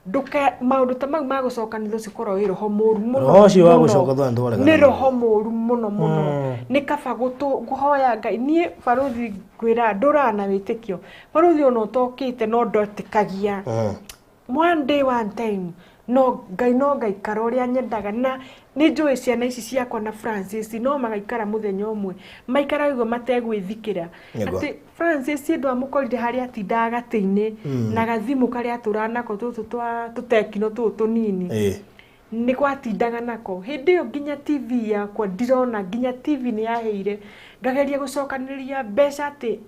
nduka maundu ta mau magucoka ni thucikorwo wi roho muru muno roho wa gucoka thwandu wale ni roho muru muno ni kaba guhoya Ngai ni baruthi gwira ndurana witikio baruthi ono tokite no ndotikagia one day one time no Ngai karoria nyendaga na ni njui ciana ici ciakwa na Francis no magaikara muthenya umwe maikara ugo mategwithikira ati Francis ndu amukorire haria atinda gati-ini na gathimu karia turanako tutu twa tutekino tutu nini ni kwatindaga nako hindi yo nginya TV yakwa ndirona nginya TV ni yaheire ngageria gucokaniria mbeca ati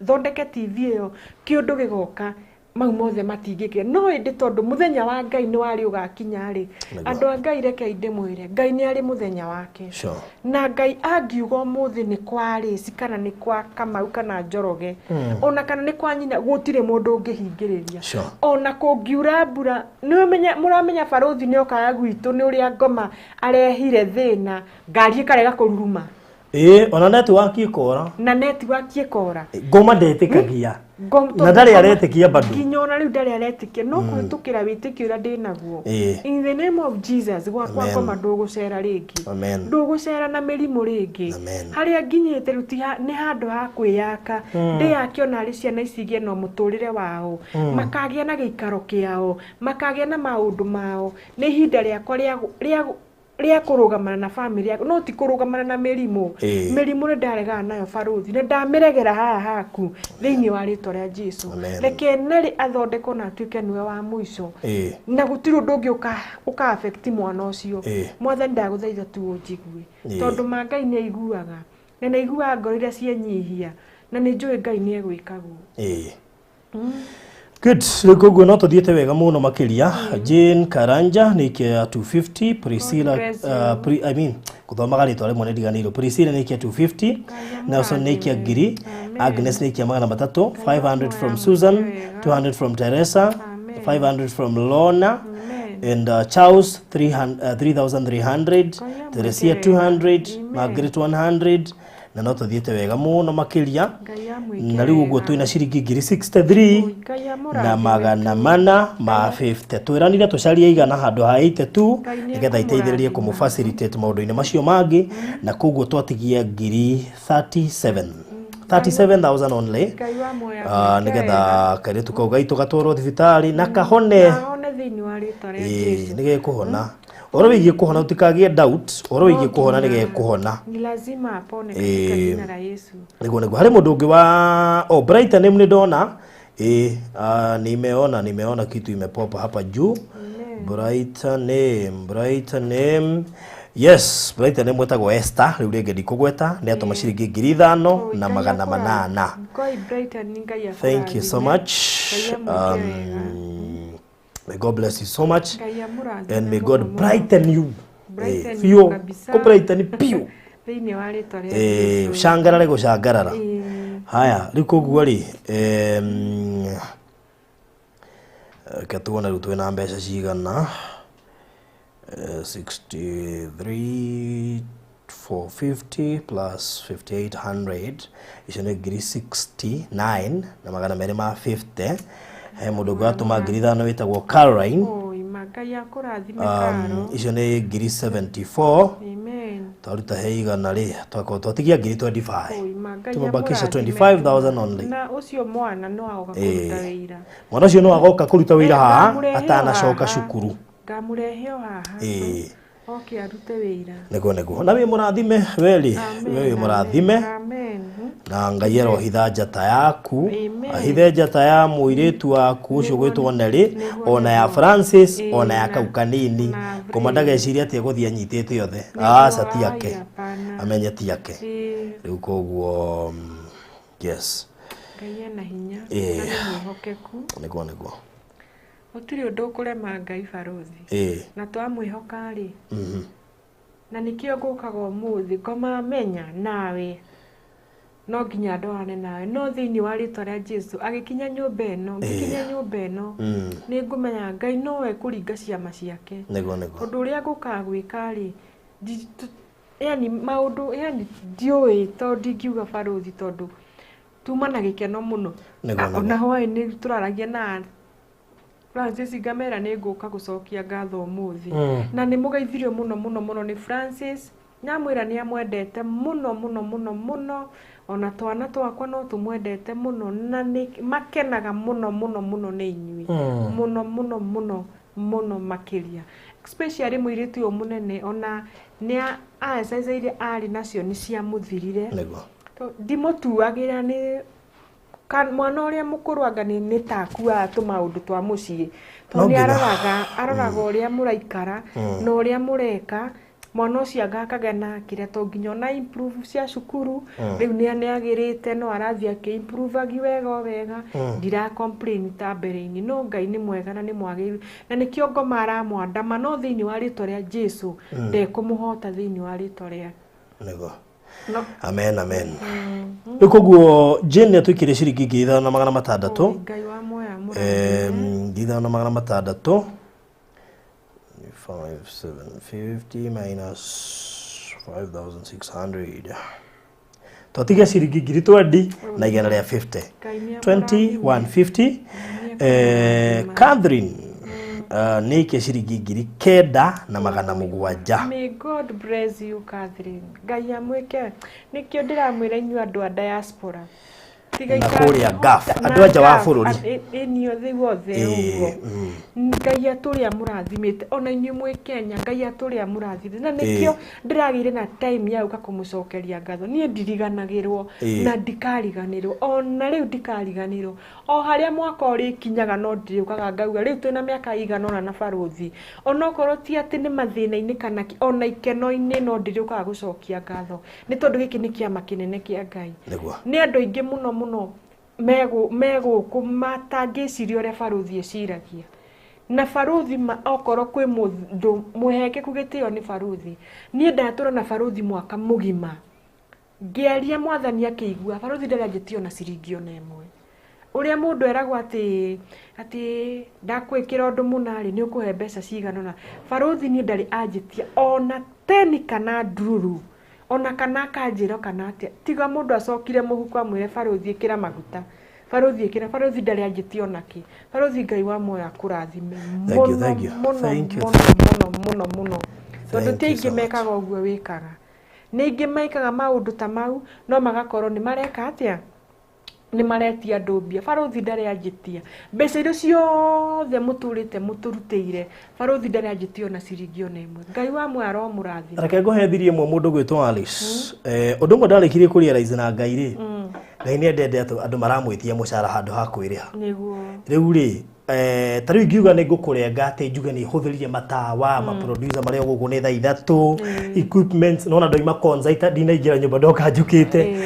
thondeke TV iyo kiundu gigoka mau mothe matingike no indi tondu muthenya wa Ngai ni wari ugakinya ri andu a Ngai reke inde mwire Ngai ni ari muthenya wake na Ngai angiuga muthi ni kwari kana ni kwa Kamau kana Njoroge ona kana ni kwa nyina gutire mundu ungihingiriria ona kungiura mbura ni muramenya baruthi ni okaga gwitu ni uria ngoma arehire thina ngari ikarega kururuma ona network ikora na network ikora ngoma ndetikagia na ndari aretikia bado nginyona riu ndari aretikia no kuhitukira witikio ura ndinaguo in the name of Jesus gwakwa koma ndugucera ringi ndugucera na mirimu ringi haria nginyite ruti ni handu ha kwiyaka ndiyakiona ari ciana icigie no muturire wao makagia na giikaro kiao makagia na maundu mao ni ihinda riakwa ria kurugamana na family yako no ti kurugamana na mirimu mirimu ni ndarega nayo baruthi ni ndamiregera haha haku thiini wa ritwa ria Jesu reke neri athondeko na tuike niwe wa muico na gutiru ndungi uka affect mwana ucio mwathani ndaguthaitha tu unjigue tondu Ngai ni aiguaga na naiguaga ngoro iria cienyihia na ni njui Ngai ni egwikagwo Good. Rĩu no tuthiĩte wega mũno makĩria. Jane Karanja nĩikia 250, Priscilla gũthomaga rĩtwa rĩmwe nĩndiganĩirwo. Priscilla nĩikia 250, Nelson nĩikia ngiri, Agnes nĩikia 300, 500 from Susan, 200 from Teresa, 500 from Lorna, and Charles 3,300, Teresia 200, Margaret 100, na no tuthiĩte wega mũno makĩria. Na rĩu ũguo twĩna ciringi ngiri 63 na magana mana ma 50. Twĩranire tũcarie igana handũ ha 82 nĩgetha iteithĩrĩrie kũmũ-facilitate maũndũ-inĩ macio mangĩ, na koguo twatigia ngiri 37,000 only. Nĩgetha kairĩtu kau gaitũ gatwarwo thibitarĩ na kahone. Nĩgekũhona. Oro wigie kuhona utikagie doubt, oro wigie kuhona nigekuhona. Ni lazima apone katika jina la Yesu. Nego hari mundu ungi wa Brighter name ni ndona. Nimeona kitu imepopa hapa juu. Brighter name. Yes, Brighter name wetagwo Esther, riu rege ndikugweta, ni atoma ciringi ngiri 5 na magana 8. Koi Brighter ni ngai ya. Thank you so much. May God bless you so much, and may God brighten you. Fio, ko brighten piu. Shangarare go shangarara. Haya, riko guari. Katuona rutu na mbeca cigana. 63,450 plus 5,800 icio nĩ ngiri 69 na magana merĩ ma 50. He mundu gwatuma ngiri 5 witagwo Caroline. Ngai akũrathime Karo. Icio nĩ ngiri 74. Amen. Twaruta he igana rĩ twatigia ngiri 25. Tumabakisha 25,000 only. Na ucio mwana no agoka kũruta wĩra. Mwana ucio no agoka kũruta wĩra haha atanacoka cukuru. Ngamurehe o haha. Okay, arute wĩra. Nego. Na we mũrathime weli. We mũrathime. Amen. Na Ngai arohitha njata yaku, ahithe njata ya mũirĩtu waku ũcio gwĩtwo Neri, ona ya Francis, ona ya kau kanini. Komanda geciria atĩ egũthiĩ anyitĩte yothe. Aca ti yake. Amenye ti yake. Rĩu koguo yes. Ngai ena hinya na nĩ mwĩhokeku. Nego. Gũtirĩ ũndũ ũkũrema Ngai barothi. Na twamwĩhoka rĩ. Na nĩkĩo ngũkaga ũmũthĩ ngomamenya nawe. No nginya ndorane nawe no thiini wa rĩtwa rĩa Jesu agĩkinya nyũmba ĩno nĩ ngũmenya Ngai nowe kũringa ciama ciake. Ũndũ ũrĩa ngũkaga gwĩka rĩ yani maũndũ yani ndiũĩ tondũ ndingiuga barothi tondũ tuma na gĩkeno mũno. Ona hwaĩ-inĩ tũraragia na Francis ngamera nĩ ngũka gũcokia ngatho ũmũthĩ na nĩ mũgeithirio mũno nĩ Francis. Nyamwĩra nĩ amwendete mũno ona twana twakwa no tumwendete mũno na nĩ makenaga mũno nĩ inyuĩ mũno makĩria, especially mũirĩtu ũyũ mũnene ona nĩ acaicaire arĩ nacio nĩ ciamũthirire ndimũtuagĩra nĩ mwana ũrĩa mũkũrũ anga nĩ takuaga tũmaũndũ twa mũciĩ tondũ nĩ aroraga ũrĩa mũraikara na ũrĩa mũreka. Mwana ũcio agakagana kĩrĩa to nginya na improve cia cukuru rĩu nĩ agĩrĩte no arathiĩ akĩ-improve agi wega ndira complain ta mbere-inĩ no Ngai nĩ mwega na nĩ mwagĩrĩru na nĩkĩo ngoma aramwandama no thĩinĩ wa rĩtwa rĩa Jesu ndekũmũhota thĩinĩ wa rĩtwa rĩa Amen. Rĩu koguo Jane atwĩkire ciringi ngiri 5,600. Ngai wa moya ngiri 5,600 5,750 minus 5,600. Twatiga ciringi ngiri 20 na igana rĩa 50. 2150. Catherine nĩikia ciringi ngiri 9 na magana 700. May God bless you Catherine. Ngai amwĩke nĩkĩo ndĩramwĩra inyuĩ andũ a diaspora. Na kũrĩa gaf andũ anja wa bũrũri ĩni othe wothe ũguo Ngai atũrĩa mũrathimĩte ona inyuĩ mwĩ Kenya Ngai atũrĩa mũrathimĩte na nĩkĩo ndĩragĩire na time ya gũka kũmũcokeria ngatho niĩ ndiriganagĩrwo na ndikariganĩrwo ona rĩu ndikariganĩrwo o harĩa mwaka ũrĩkinyaga no ndĩrĩũkaga ngauga rĩu twĩna mĩaka igana ona na barothi ona okorwo ti atĩ nĩ mathĩna-inĩ kana ona ikeno-inĩ no ndĩrĩũkaga gũcokia ngatho nĩ tondũ gĩkĩ nĩ kĩama kĩnene kĩa Ngai nĩ andũ aingĩ mũno mego kumatangicirio re baruthi eciragia na baruthi okoro kwi mundu muheke kugitio ni baruthi nie ndatura na baruthi mwaka mugima ngeria mwathani akigua baruthi ndarajitio na ciringi ona imwe uria mundu eragwo ati ndakwikira undu munari ni ukuhe mbeca cigana na baruthi nie ndari ajitia ona teni kana ndururu ona kana kanjiro kana atia tiga mundu acokire muhuko amwire baruthi ikira maguta baruthi ikira baruthi ndari ajitia onaki baruthi Ngai wa moya kurathime muno tondu tiingi mekaga uguo wikaga ningi maikaga maundu ta mau no magakorwo ni mareka atia ni maretia ndũmbia baruthi ndari ajitia mbeca icio ciothe muturite muturutĩire baruthi ndari ajitia na ciringi ona imwe Ngai wa moya ro murathime reke ngohethirie mwe mundu gwitwo Alice undu mwe ndarikirie kurealize na Ngai ri Ngai ni endete andu maramwitia mucara handu ha kwiriha niguo riu ri tari ngiuga ni ngukurenga ati njuge ni huthiririe matawa ma producer maria gugu ni thaa ithatu equipment nona ndoima concert ndinaingira nyumba ndoka njukite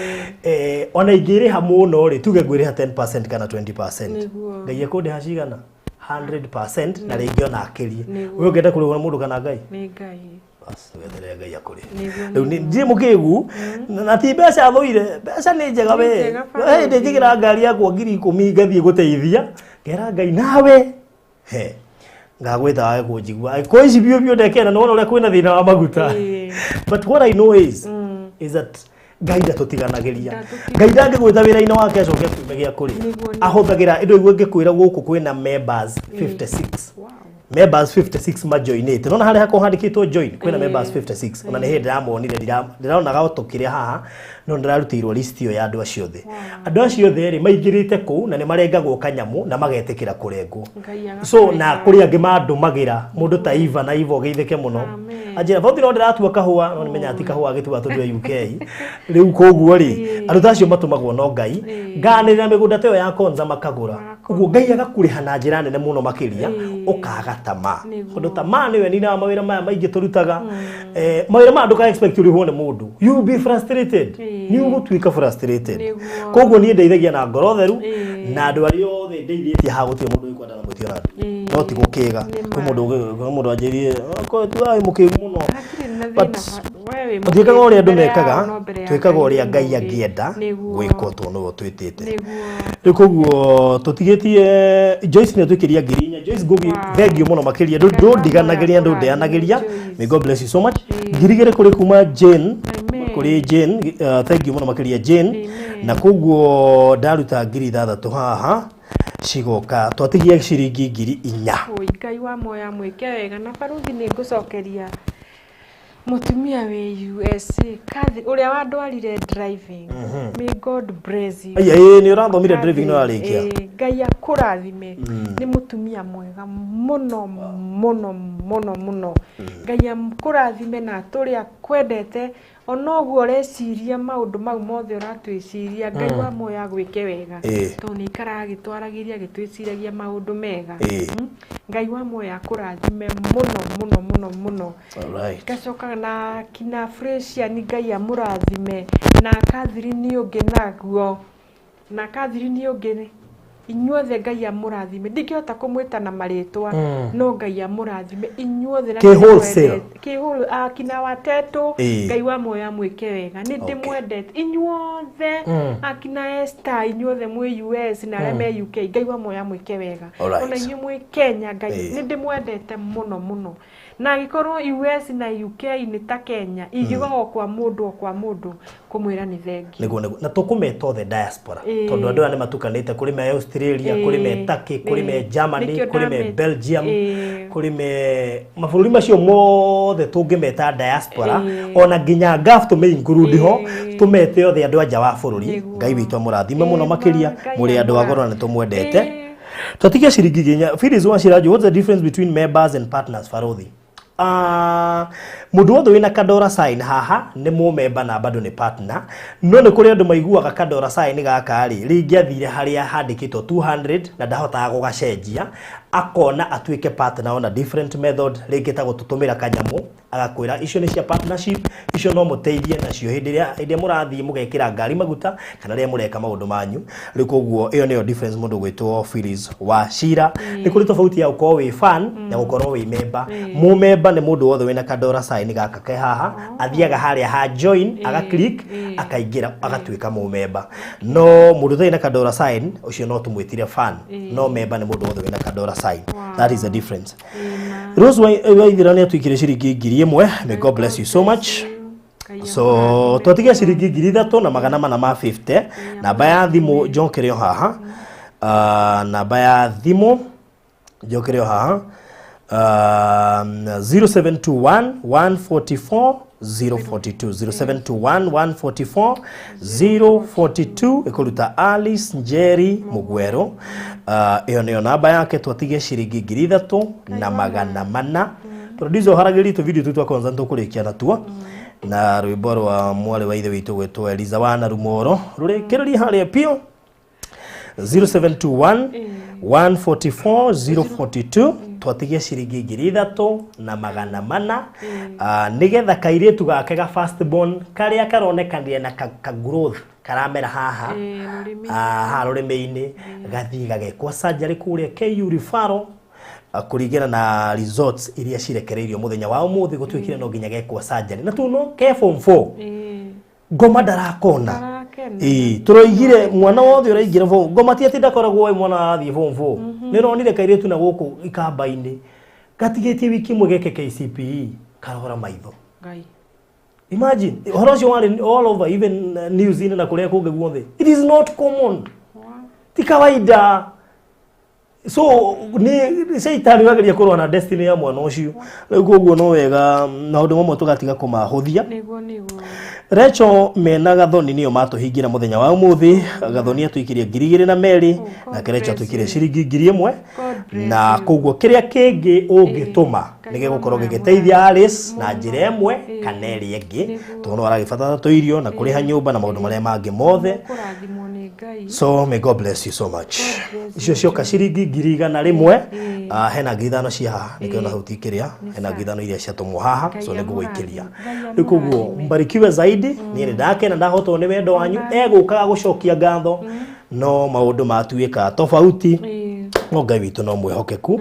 ona ingiriha muno ri tuge ngwiriha 10% kana 20% Ngai akundiha cigana 100% na ringi ona akirie we ungenda kurugana mundu kana Ngai ni Ngai bas wethere Ngai akuri riu ni ndie mukigu na ti mbeca thoire mbeca ni njega we ndi njigira ngari yakwa 10,000 ngathie guteithia ngera Ngai nawe ngagwetha wae kunjigua ko ici bio ndekena no uria kwina thina wa maguta but what I know is that Ngai ndatutiganagiria Ngai ndangigwita wira-ini wake acoke kumegia kuri ahuthagira indo igwe ngikwira guku kwina members 56 members 56 majoinite nona hari hako handikitwo join kwina members 56 ona ni hindi ndamonire ndirona gaotokire haha no ndirarutirwo list yo ya andu acio the andu acio the ri maingirite ku na ni marengagwo kanyamu na magetikira kurengwo so na kuri angi mandumagira mundu ta Iva na Ivo geithike muno ajira vauti no ndiratua kahua no nimenya ati kahua agitua tundu UK riu koguo ri andu tacio matumagwo no Ngai nganirira migunda teyo ya konza makagura uguo Ngai agakuriha na njira nene muno makiria ukaga tama undu tama niwe ni na mawira maya maingi turutaga mawira ma andu ka expect uri ne mundu you be frustrated ni ugutuika frustrated koguo ni ndeithagia na ngoro theru na andu ari othe ndeithĩtie ha gutie mundu ikwenda na mutia randu no ti gukiga ko mundu anjirie ko tu ai mukigu muno twikaga uria andu mekaga twikaga uria Ngai angienda gwikwo tu no twitite riu koguo tutigitie Joyce ni twikiria 4,000 Joyce ngugi thengio muno makiria ndu ndiganagiria ndu ndeanagiria may God bless you so much ngirigire kuri kuma Jane kuri Jane thank you muno makiria Jane na koguo ndaruta 6,000 haha cigoka twatigia ciringi 4,000 oi Ngai wa moya mwike wega na baruthi ni ngucokeria mutumia we USA kathi uria wandwarire driving may God bless you ni urathomire driving no arikia Ngai akurathime ni mutumia mwega muno Ngai akurathime na turia kwendete onoguo reciria maundu mau mothe uratwiciria Ngai wa moya gwike wega to ni ikara gitwaragiria gitwiciragia maundu mega Ngai wa moya akurathime muno alright gacoka na kina Frecia ni Ngai amurathime na Catherine ungi naguo na Catherine ungi inyuothe Ngai amurathime ndingihota kumwita na maritwa no Ngai amurathime inyuothe na kihul akina watetu Ngai wa moya mwike wega ni ndimwendete inyuothe akina Esther inyuothe mwe US na reme UK Ngai wa moya mwike wega ona inyu mwe Kenya Ngai ni ndimwendete muno na gikorwo US na UK ni ta Kenya igigo kwa mundu kumwira ni thengi na tukumeta othe diaspora tondu andu ane matukanite kuri me Australia kuri me Turkey kuri me Germany kuri me Belgium kuri me mabũrũri macio mothe tungimeta diaspora ona nginya gaf to me include ho tumete othe andu anja wa bũrũri Ngai witu amurathime muno makiria muri andu agoro na tumwendete twatigia ciringi 4,000 Phyllis Wanjiraju what's the difference between members and partners Farothi mundu wothe wina kadora sign haha ni mu member na bado ni partner no ni kuri andu maiguaga kadora sign gaka ri ringi athire haria handikitwo 200 na ndahotaga gugacenjia akona atuike partner on a different method rĩngĩ ta gũtũtũmĩra kanyamu agakwĩra icio nĩ cia partnership icio no mũteithie nacio hĩndĩ ĩrĩa mũrathiĩ mũgekĩra ngari maguta kana rĩrĩa mũreka maũndũ manyu rĩu koguo ĩyo nĩyo difference mũndũ gwĩtwo Phyllis Wachira nĩ kũrĩ tofauti ya gũkorwo wĩ fan na gũkorwo wĩ member mũmember nĩ mũndũ wothe wĩna kadora sign gaka ke haha athiaga harĩa ha join aga click akaingĩra agatuĩka mũmember no mũndũ ũtarĩ na kadora sign ũcio no tũmwĩtire fan no member nĩ mũndũ wothe wĩna kadora sign. That is the difference. Rose Waithira nĩ atwikire ciringi 1,000. May God bless you so much. So twatigia ciringi 3,450 namba ya thimu njokerio haha namba ya thimu njokerio haha 0721 144 042 0721 144 042 ikuruta Alice Njeri Mugwero iyo niyo namba yake twatigie ciringi 3,400 producer haragiri tu video tu twa kwanza ntukurikia natuo na rwimbo rwa mwale wa ithe witu gwetwo Eliza Wana Rumoro rurikiriria haria pio 0721 144 042 twatigie ciringi 3,400 nigetha kairitu gake ga first born karia karonekania na ka growth karamera haha rurimi-ini gathii gagekwo surgery kuria KU referral kuringana na results iria cirekereirio muthenya wa umuthi gutwikire no nginya gekwo surgery na tuno ke form 4 ngoma ndarakona turoigire mwana wothe uraigire form ngoma ti atinda koragwo mwana athie form 4 nironire kairitu na guku ikamba-ini gatigetie wiki imwe geke KCPE karora maitho ngai imagine horo cio wari all over even New Zealand na kuria kunge guothe it is not common ti kawaida. So ni Satan wageria kurwa na destiny ya mwana ucio riu koguo no wega na undu momwe tugatiga kumahuthia niguo Recho mena gathoni niyo matuhingira muthenya wa umuthi gathoni atwikirie 2,200 na Kerecho atwikire ciringi 1,000 na koguo kiria kingi ungituma nige gukorwo gigiteithia Alice na njira imwe kana eri ingi tono aragibatara tuirio na kuriha nyumba na maundu maria mangi mothe. So may God bless you so much. Icio cioka ciringi 100 hena 5,000 cia haha nikiona hutikiria hena 5,000 iria ciatumwo haha so niguikiria riu koguo mbarikiwe zaidi ni ndake na ndahotwo ni wendo wanyu egukaga gucokia ngatho no maundu matuika tofauti no Ngai witu no mwehokeku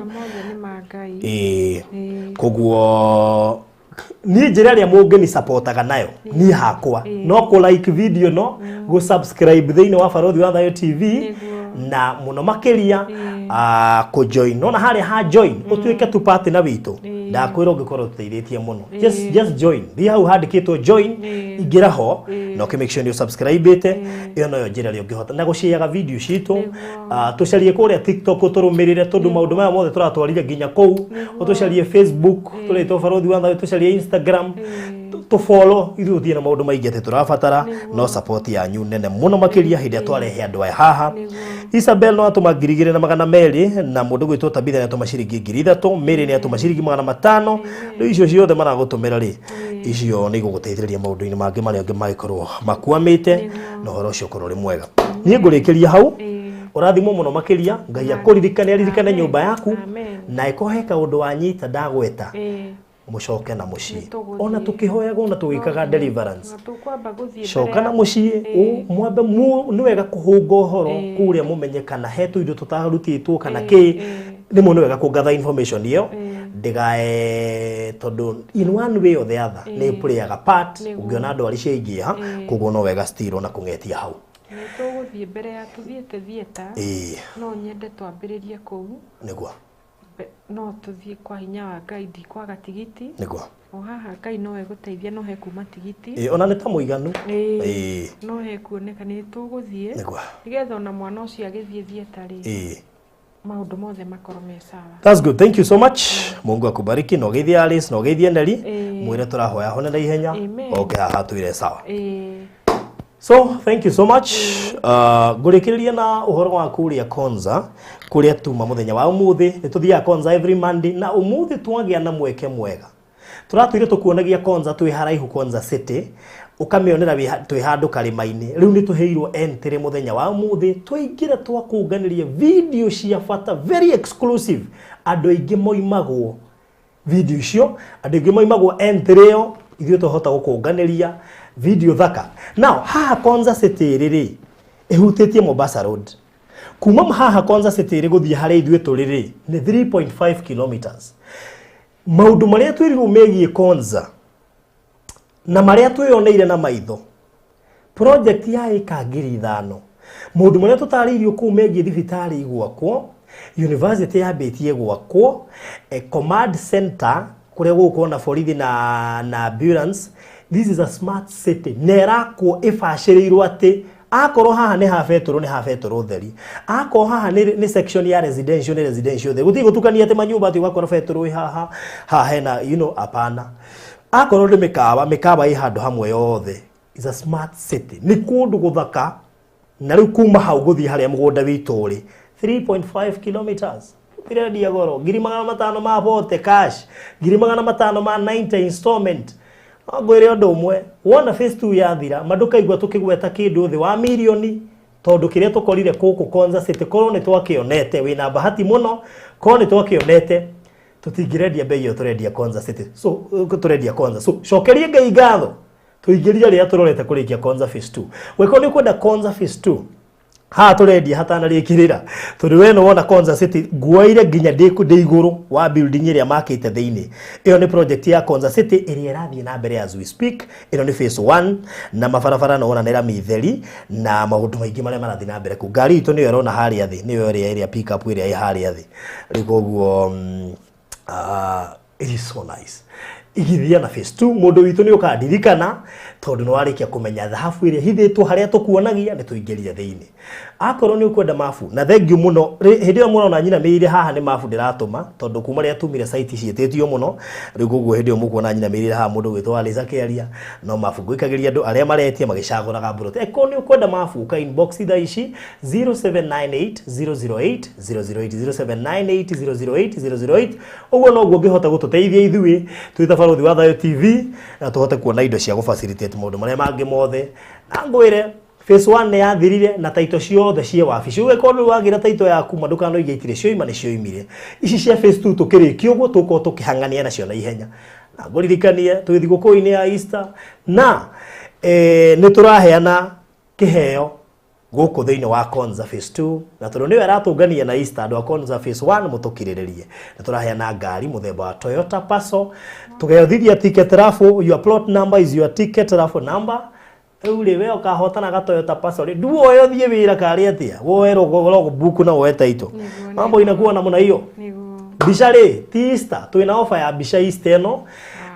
koguo ni njira ria mungeni supportaga nayo ni hakwa no ku like video no go subscribe thiini wa Barothi wa Thayo TV na muno makiria ku join no na haria ha join utuike tu partner witu ndakwira ungikorwo tuteithĩtie muno just join thi hau handikitwo join ingira ho no ke make sure you subscribe ite iyo no njira ria ungihota na guciaga video citu tucarie kuria TikTok turumirire tondu maundu maya mothe turatwarire nginya kou utucarie Facebook turetwo Barothi wa Thayo tucarie Instagram to follow ithu thie na maundu maingi ate turabatara no support yanyu nene muno makiria hindi atwarehe andu aya haha Isabel no atuma 2,200 na mundu gwitwo Tabitha ni atuma ciringi 3,000 Mary ni atuma ciringi 500 no icio ciothe maragutumira ri icio ni guguteithĩrĩria maundu-ini mangi maria angi magikorwo makuamite no horo ucio korwo ri mwega ni ngurikiria hau urathimo muno makiria Ngai aririkane nyumba yaku na ikohe kaundu wanyita ndagweta mucoke na mucii ona tukihoyaga ona tugikaga deliverance coka na mucii mwambe ni wega kuhunga uhoro kuria mumenyekana hetu indo tutarutitwo kana ki ni muno wega kugatha information iyo ndigae tondu in one way or the other ni playaga part ungiona ndwari ciaingia koguo no wega still ona kungetia hau tuguthie mbere ya tuthiete thieta no nyende twambiririe kuu niguo no tuthie kwa hinya wa Ngai kwaga tigiti niguo o haha Ngai no eguteithia no he kuma tigiti ona ni ta muiganu no he kuoneka ni tuguthie niguo nigetha ona mwana ucio agithie thieta ri maundu mothe makorwo me sawa. That's good, thank you so much. Mungu akubariki no geithie Alice no geithie Neri mwire turahoya hone na ihenya okay haha tuire sawa. So thank you so much. Ngurikiriria na uhoro wa kuria Konza kuria tuma muthenya wa umuthi ni tuthia Konza every Monday na umuthi twagia na mweke mwega turatuire tukuonagia Konza twi haraihu Konza City ukamionera twi handu karima-ini riu ni tuheirwo entry muthenya wa muthi twaingira twakunganirie video cia bata very exclusive andu aingi moimagwo video icio andu aingi moimagwo entry yo ithio tuhota gukunganiria video thaka. Now haha Konza City riri ihutitie Mombasa Road kuma haha Konza City guthie haria ithio turiri ni 3.5 kilometers. Maundu maria twirirwo megie Konza na maria tuyoneire na maitho project ya eka 5,000 maundu maria tutariirio ku megie thibitari igwakwo university ya betie gwakwo command center kuria guko na borithi na ambulance. This is a smart city nerakwo ifashirirwo ati akorwo haha ni hafetoro theri akorwo haha ni section ya residential theri guti gutukania ati manyumba ati ugakora fetoro haha hena apana. Akorwo ni mikawa i handu hamwe yothe. Is a smart city ni kundu guthaka na riu kuma hau guthie haria mugunda witu ri 3.5 kilometers tiredi goro 500 ma bote cash 500 ma 90 installment agwire undu umwe wona phase 2 yathira maduka igwa tukigweta kindu thi wa milioni tondu kiria tukorire kuku Konza City korwo ni twakionete wina bahati muno korwo ni twakionete tutingirendia bei yo turendia Konza City so turendia Konza so cokerie ngai ngatho tuingiria ria turorete kurikia Konza phase 2 weko ni kwenda Konza phase 2 ha turendia hatana rikirira turi weno wona Konza City guaire ginya iguru wa building iria makite thiini iyo ni project ya Konza City iria irathie na mbere as we speak. Ino ni phase 1 na mabarabara no ona nera mitheri na maundu maingi maria marathie na mbere ku ngari itu niyo rona haria thi niyo area pick up iria i haria thi rikoguo it is so nice igithia na phase 2 mundu witu ni ukadirikana tondu no warikia kumenya thahabu iria hithitwo haria tukuonagia ni tuingiria thiini akorwo ni ukwenda mafu na thengiu muno hindio muno na nyina meire haha ni mafu ndiratuma tondu kuma ria tumire site cietitio muno riu gugu hindio mukuona nyina meire haha mundu witwa Aliza Keria no mafu gwikagiria andu aria maretia magicaguraga buroti eko ni ukwenda mafu ka inbox tha ici 0798 008 uguo no guo ngihota gututeithia ithui twita baruthi wa Thayo TV na tuhote kuona indo cia gufacilitate maundu maria mangi mothe na ngwire phase 1 ya thirire na taito ciothe cie wabici ugekorwo wagira taito yaku maduka no igeitire cioima ni cioimire ici cia phase 2 tukirikio guo tuko tukihangania nacio na ihenya na nguririkanie twithi gukuini ya Easter na ni turaheana kiheo guku thiini wa Konza phase 2 na tondu niwe aratungania na Easter andu a Konza phase 1 mutukiriririe na turaheana ngari muthemba wa Toyota Passo tugeothithia ticket raffle. Your plot number is your ticket raffle number. Ule we ukahotana ga Toyota Passo ri duo yo thie wira kari atia woero gogo buku na woeta ito mambo inakuwa namna hiyo bisha ri Easter twina offer ya bisha Easter no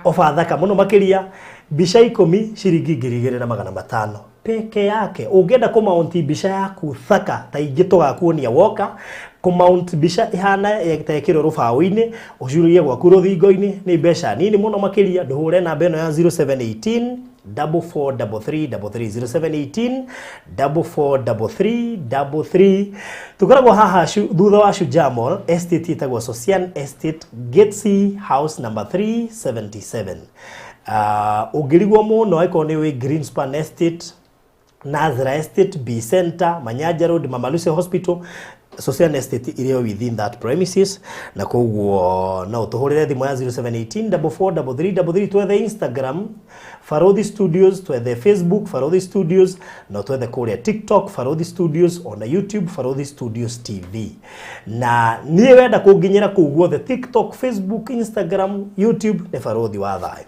offer thaka muno makiria bisha 10 shiringi 2,500 peke yake. Ungenda ku mount bisha yaku thaka ta ingi tugakuonia woka ku mount bisha ihana yetekiro rubawi-ini ucururie gwaku ruthingo-ini ni mbeca nini muno makiria nduhure namba ino ya 0718 443333 0718 tukoragwo haha thutha wa Shujaa Mall estate itagwo Social Estate Gatesy House number 377. Ugirigwo muno aiko ni we Greenspan Estate, Nazra Estate, B Center, Manyaja Road, Mama Lucy Hospital, Social Estate iliyo within that premises na koguo na utuhurire thimu ya 0718 443333 twethe Instagram Farodhi Studios, twethe Facebook Farodhi Studios na twethe kuria TikTok Farodhi Studios, ona YouTube Farodhi Studios TV. Na niye wenda kunginyira kuguo the TikTok, Facebook, Instagram, YouTube ni Farodhi wa Thayo.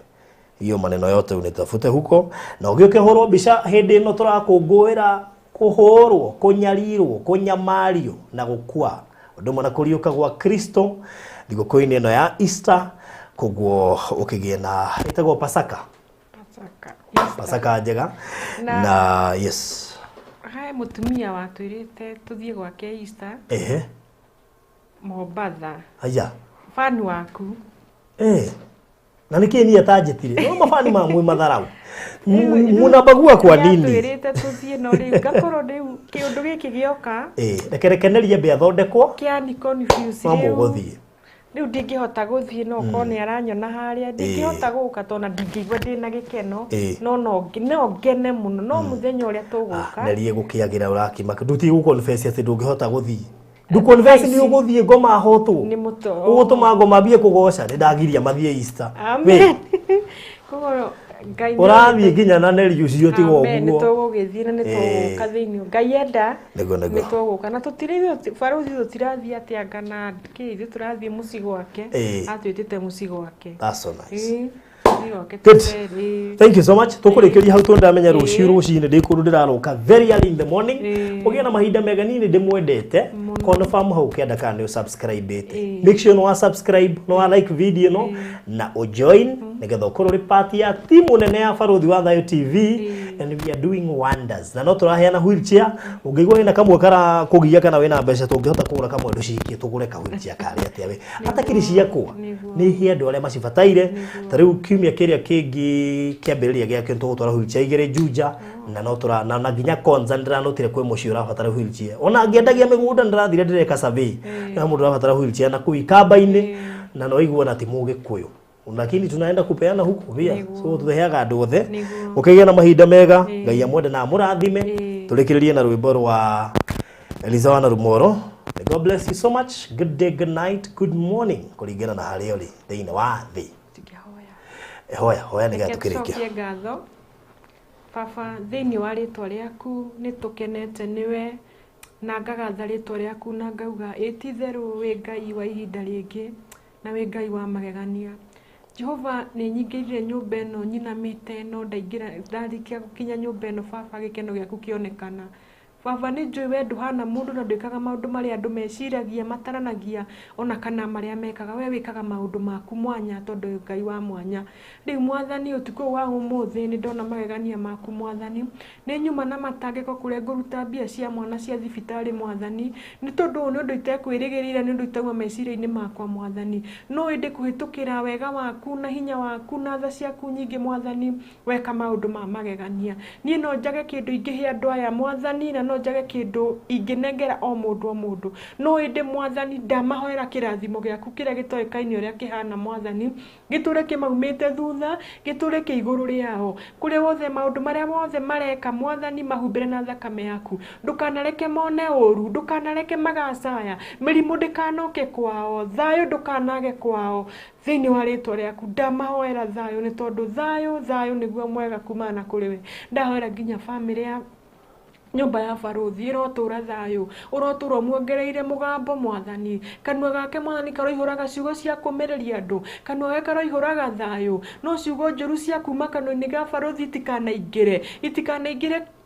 Hiyo maneno yote unitafute huko na ugioke horo bisha hindi no turakungwira kuhorwo kunyarirwo kunyamario na gukua undu mona kuriuka gwa Kristo thiguku-ini ino ya Easter koguo ukigie na itagwo Pasaka njega na yes hai mutumia watwirite tuthie gwake Easter Mombasa aya fan waku na niki ni atajitire no mafani mamwe matharau munabagua kwa nini twirite tuthie no riu gakoro riu kiundu giki gioka rekerekenerie be athondekwo kiani confuse mamwe guthie riu ndingihota guthie no kone aranyona haria ndingihota guka tona ndingigwa ndina gikeno no ngene muno no muthenya uria tuguka nerie gukiagira urakimaka nduti gu confess ati ndungihota guthie ndu confess ni uguthie ngoma hotu ni muto ugutuma ngoma bie kugoca ni ndagiria mathie Easter amen kogo ngai urathie nginya na neri ucio tigo guo amen nitugugithie na nituguka thiini ngai enda nituguka na tutire baruthi tutirathie atia ngana kithi turathie muci gwake atwitite muci gwake that's so nice good. Thank you so much. Tukurikiria hau ndamenya rucini ndikundu ndiraruka very early in the morning. Ugia na mahinda mega nini ndimwendete. Confirm hau kenda kana subscribe ite. Make sure no subscribe, no like video no na join nigetha ukorwo ri part ya timu nene ya Baruthi wa Thayo TV and we are doing wonders. Na no turaheana wheelchair ungigwa ina kamwe kara kugia kana wina mbeca tungihota kugura kamwe nducikie tugure ka wheelchair kari atia we. Hata kiriciya kwa ni hia andu aria macibataire tariu kiumia kiria kingi kiambiriria giake tugutwara wheelchair igire Juja na no tura na nginya konza ndiranotire kwe mucio urabatara wheelchair ona ngiendagia migunda ndirathire ndireka survey na mundu urabatara wheelchair na kuikamba-ini na no igwa na timu Gikuyu lakini tunaenda kupeana huko pia so tutheaga andu othe mukigia na mahinda mega ngai amwende na murathime tulikiririe na rwimbo rwa Eliza wa Rumoro. God bless you so much. Good day, good night, good morning kuringana na haria uri thiini wa thi hoya ni gatukirikia ngatho baba thiini wa ritwa riaku nitukenete niwe na ngagatha ritwa riaku na ngauga ititheru wi ngai wa ihinda ringi na wi ngai wa magegania Jehova ni nyingirire nyumba eno nyinamite no ndaingira ndarikia gukinya nyumba eno baba gikeno giaku kionekana baba ni njui we nduhana mundu na ndwikaga maundu maria andu meciragia mataranagia ona kana maria mekaga we wikaga maundu maku mwanya tondu ngai wa mwanya riu mwathani utuko wa umuthi ni ndona magegania maku mwathani ni nyuma na matangiko kuria nguruta mbia cia mwana cia thibitari mwathani ni tondu ni undu itekwirigirira ni undu itauma meciria-ini makwa mwathani no indi kuhitukira wega waku na hinya waku na tha ciaku nyingi mwathani weka maundu ma magegania ni no njage kindu ingihia andu aya mwathani na no njage kindu inginengera o mundu no indi mwathani ndamahoera kirathimo giaku kiria gitoikaini uria kihana mwathani giture kimaumite thutha giture ki iguru riao kuria wothe maundu maria wothe mareka mwathani mahumbire na thakame yaku ndukanareke mone uru ndukanareke magacaya mirimu ndikanoke kwao thayo ndukanage kwao thiini wa ritwa riaku ndamahoera thayo ni tondu thayo niguo mwega kumana kuriwe ndahoera nginya family ya nyumba ya Baruthi irotura thayo urotura muongereire mugambo mwathani kanua gake mwathani karoihuraga ciugo cia kumereria andu kanua gake karoihuraga thayo no ciugo njuru cia kuma kanua-ini ga Baruthi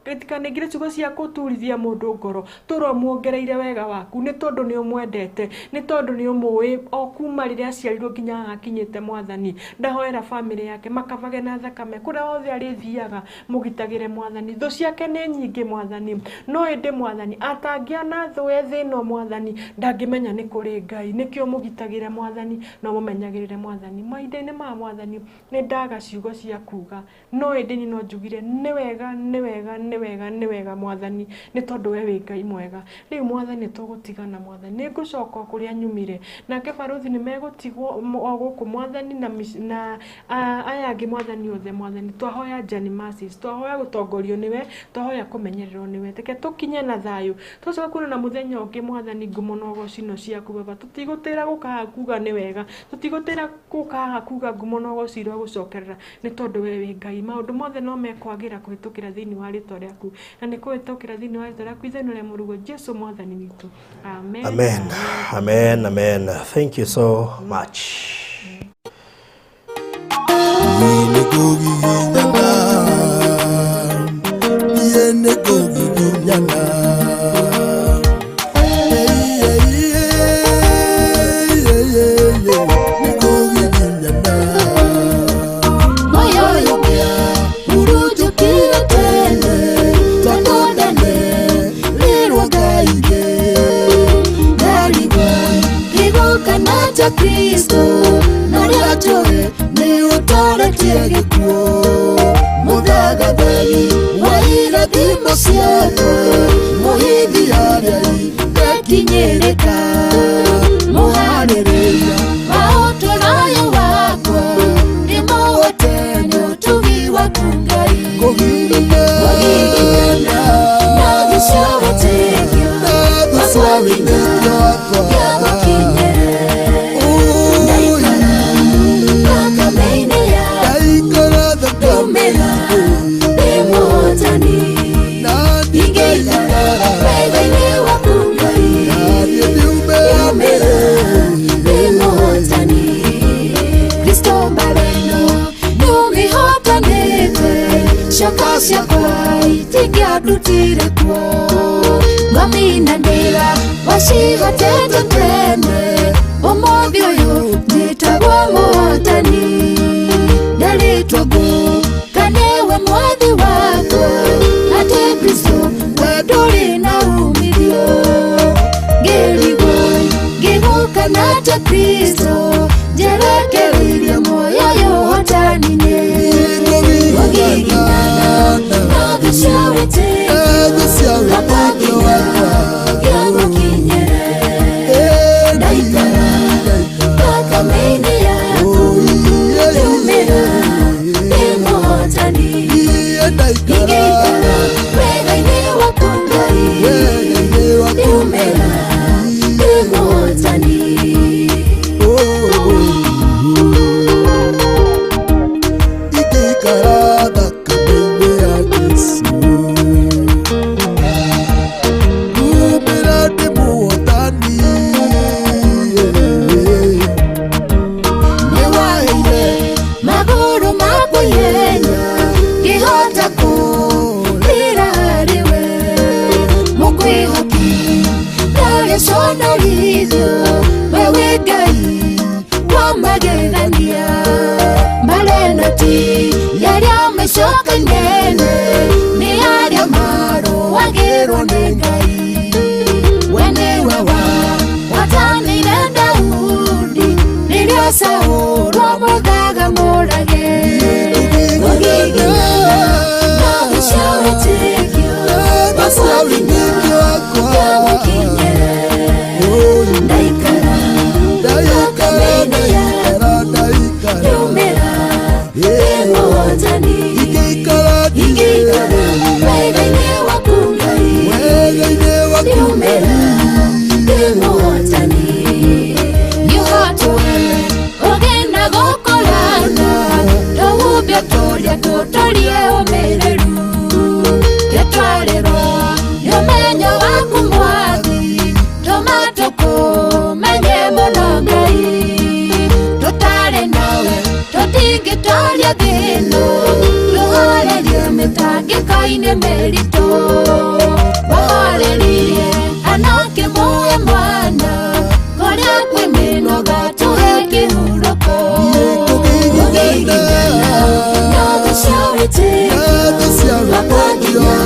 itikanaingire ciugo cia kuturithia mundu ngoro turo muongereire wega waku ni tondu ni umwendete ni tondu ni umui o kuma riria aciarirwo nginya akinyite mwathani ndahoera family yake makavage na thakame kuria wothe arithiaga mugitagire mwathani thu ciake ni nyingi mwathani no indi mwathani atangia na thu ethino mwathani ndangimenya ni kuri ngai nikio mugitagire mwathani no mumenyagirire mwathani mahinda-ini ma mwathani ni ndaga ciugo cia kuga no indi ni no njugire ni wega mwathani ni tondu we wi ngai mwega riu mwathani tugutigana mwathani ni ngucoka kuria nyumire nake Baruthi ni megutigwo guku mwathani na aya angi mwathani othe mwathani twahoya Jani Mercies twahoya gutongorio niwe twahoya kumenyererwo niwe teke tukinye na thayo tucoka kuna na muthenya ungi mwathani ngumo no gocino ciaku baba tutigutira gukaha kuga ni wega tutigutira gukaha kuga ngumo no gocirwo gucokerera ni tondu we wi ngai maundu mothe no mekwagira kuhitukira thiini wa ritwa riaku na ni kuhitukira thiini wa ritwa riaku itheno ria murugo Jesu mwathani witu amen. Thank you so much. Kristo naria joe ni utoretie gikuo muthagatheri wa irathimo ciake muhithi aria ikinyirika muhaririria ndutire kuo ngomina ndira wacihotete tene umuthi uyu njitagwo muhotani ndaritwo ngukaniwe mwathi wakwa ati Kristo we nduri na umithio ngirigwo ngigukana ta Kristo njerekereirie muoyo uyu hotanine ngigingana na thũ cia wĩtĩkio ngapakinya gĩagukinyĩre ndaikara thakame-inĩ yaku nyumĩra ndĩ mũhotani ngĩikara wega-inĩ waku Ngai nyumĩra ndĩ mũhotani. Shoka nene ni aria maru wagirwo ni Ngai we niwe watanire Daudi riria Saũlũ amũthaga mũrage ngũgigana na thũ cia wĩtĩkio ngapakinya gĩagukinyĩre ndaikara thakame-inĩ yaku nyumĩra ndĩ mũhotani ngĩikara wega-inĩ waku Ngai nyumĩra ndĩ mũhotani. Nĩũhotwo ũgĩ na gũkũrana tũhumbio tũrĩa tũtũrie ũmĩrĩru gĩtwarĩrwo nĩ ũmenyo waku Mwathi tũma tũkũmenye mũno Ngai tũtarĩ nawe tũtingĩtoria thĩĩno tũhorerie mĩtangĩko-inĩ mĩritũ wahoreririe Enoki muoyo mwana kũrĩa kwĩ mĩnoga tũhe kĩhurũko ngũgigana na thũ cia wĩtĩkio ngapakinya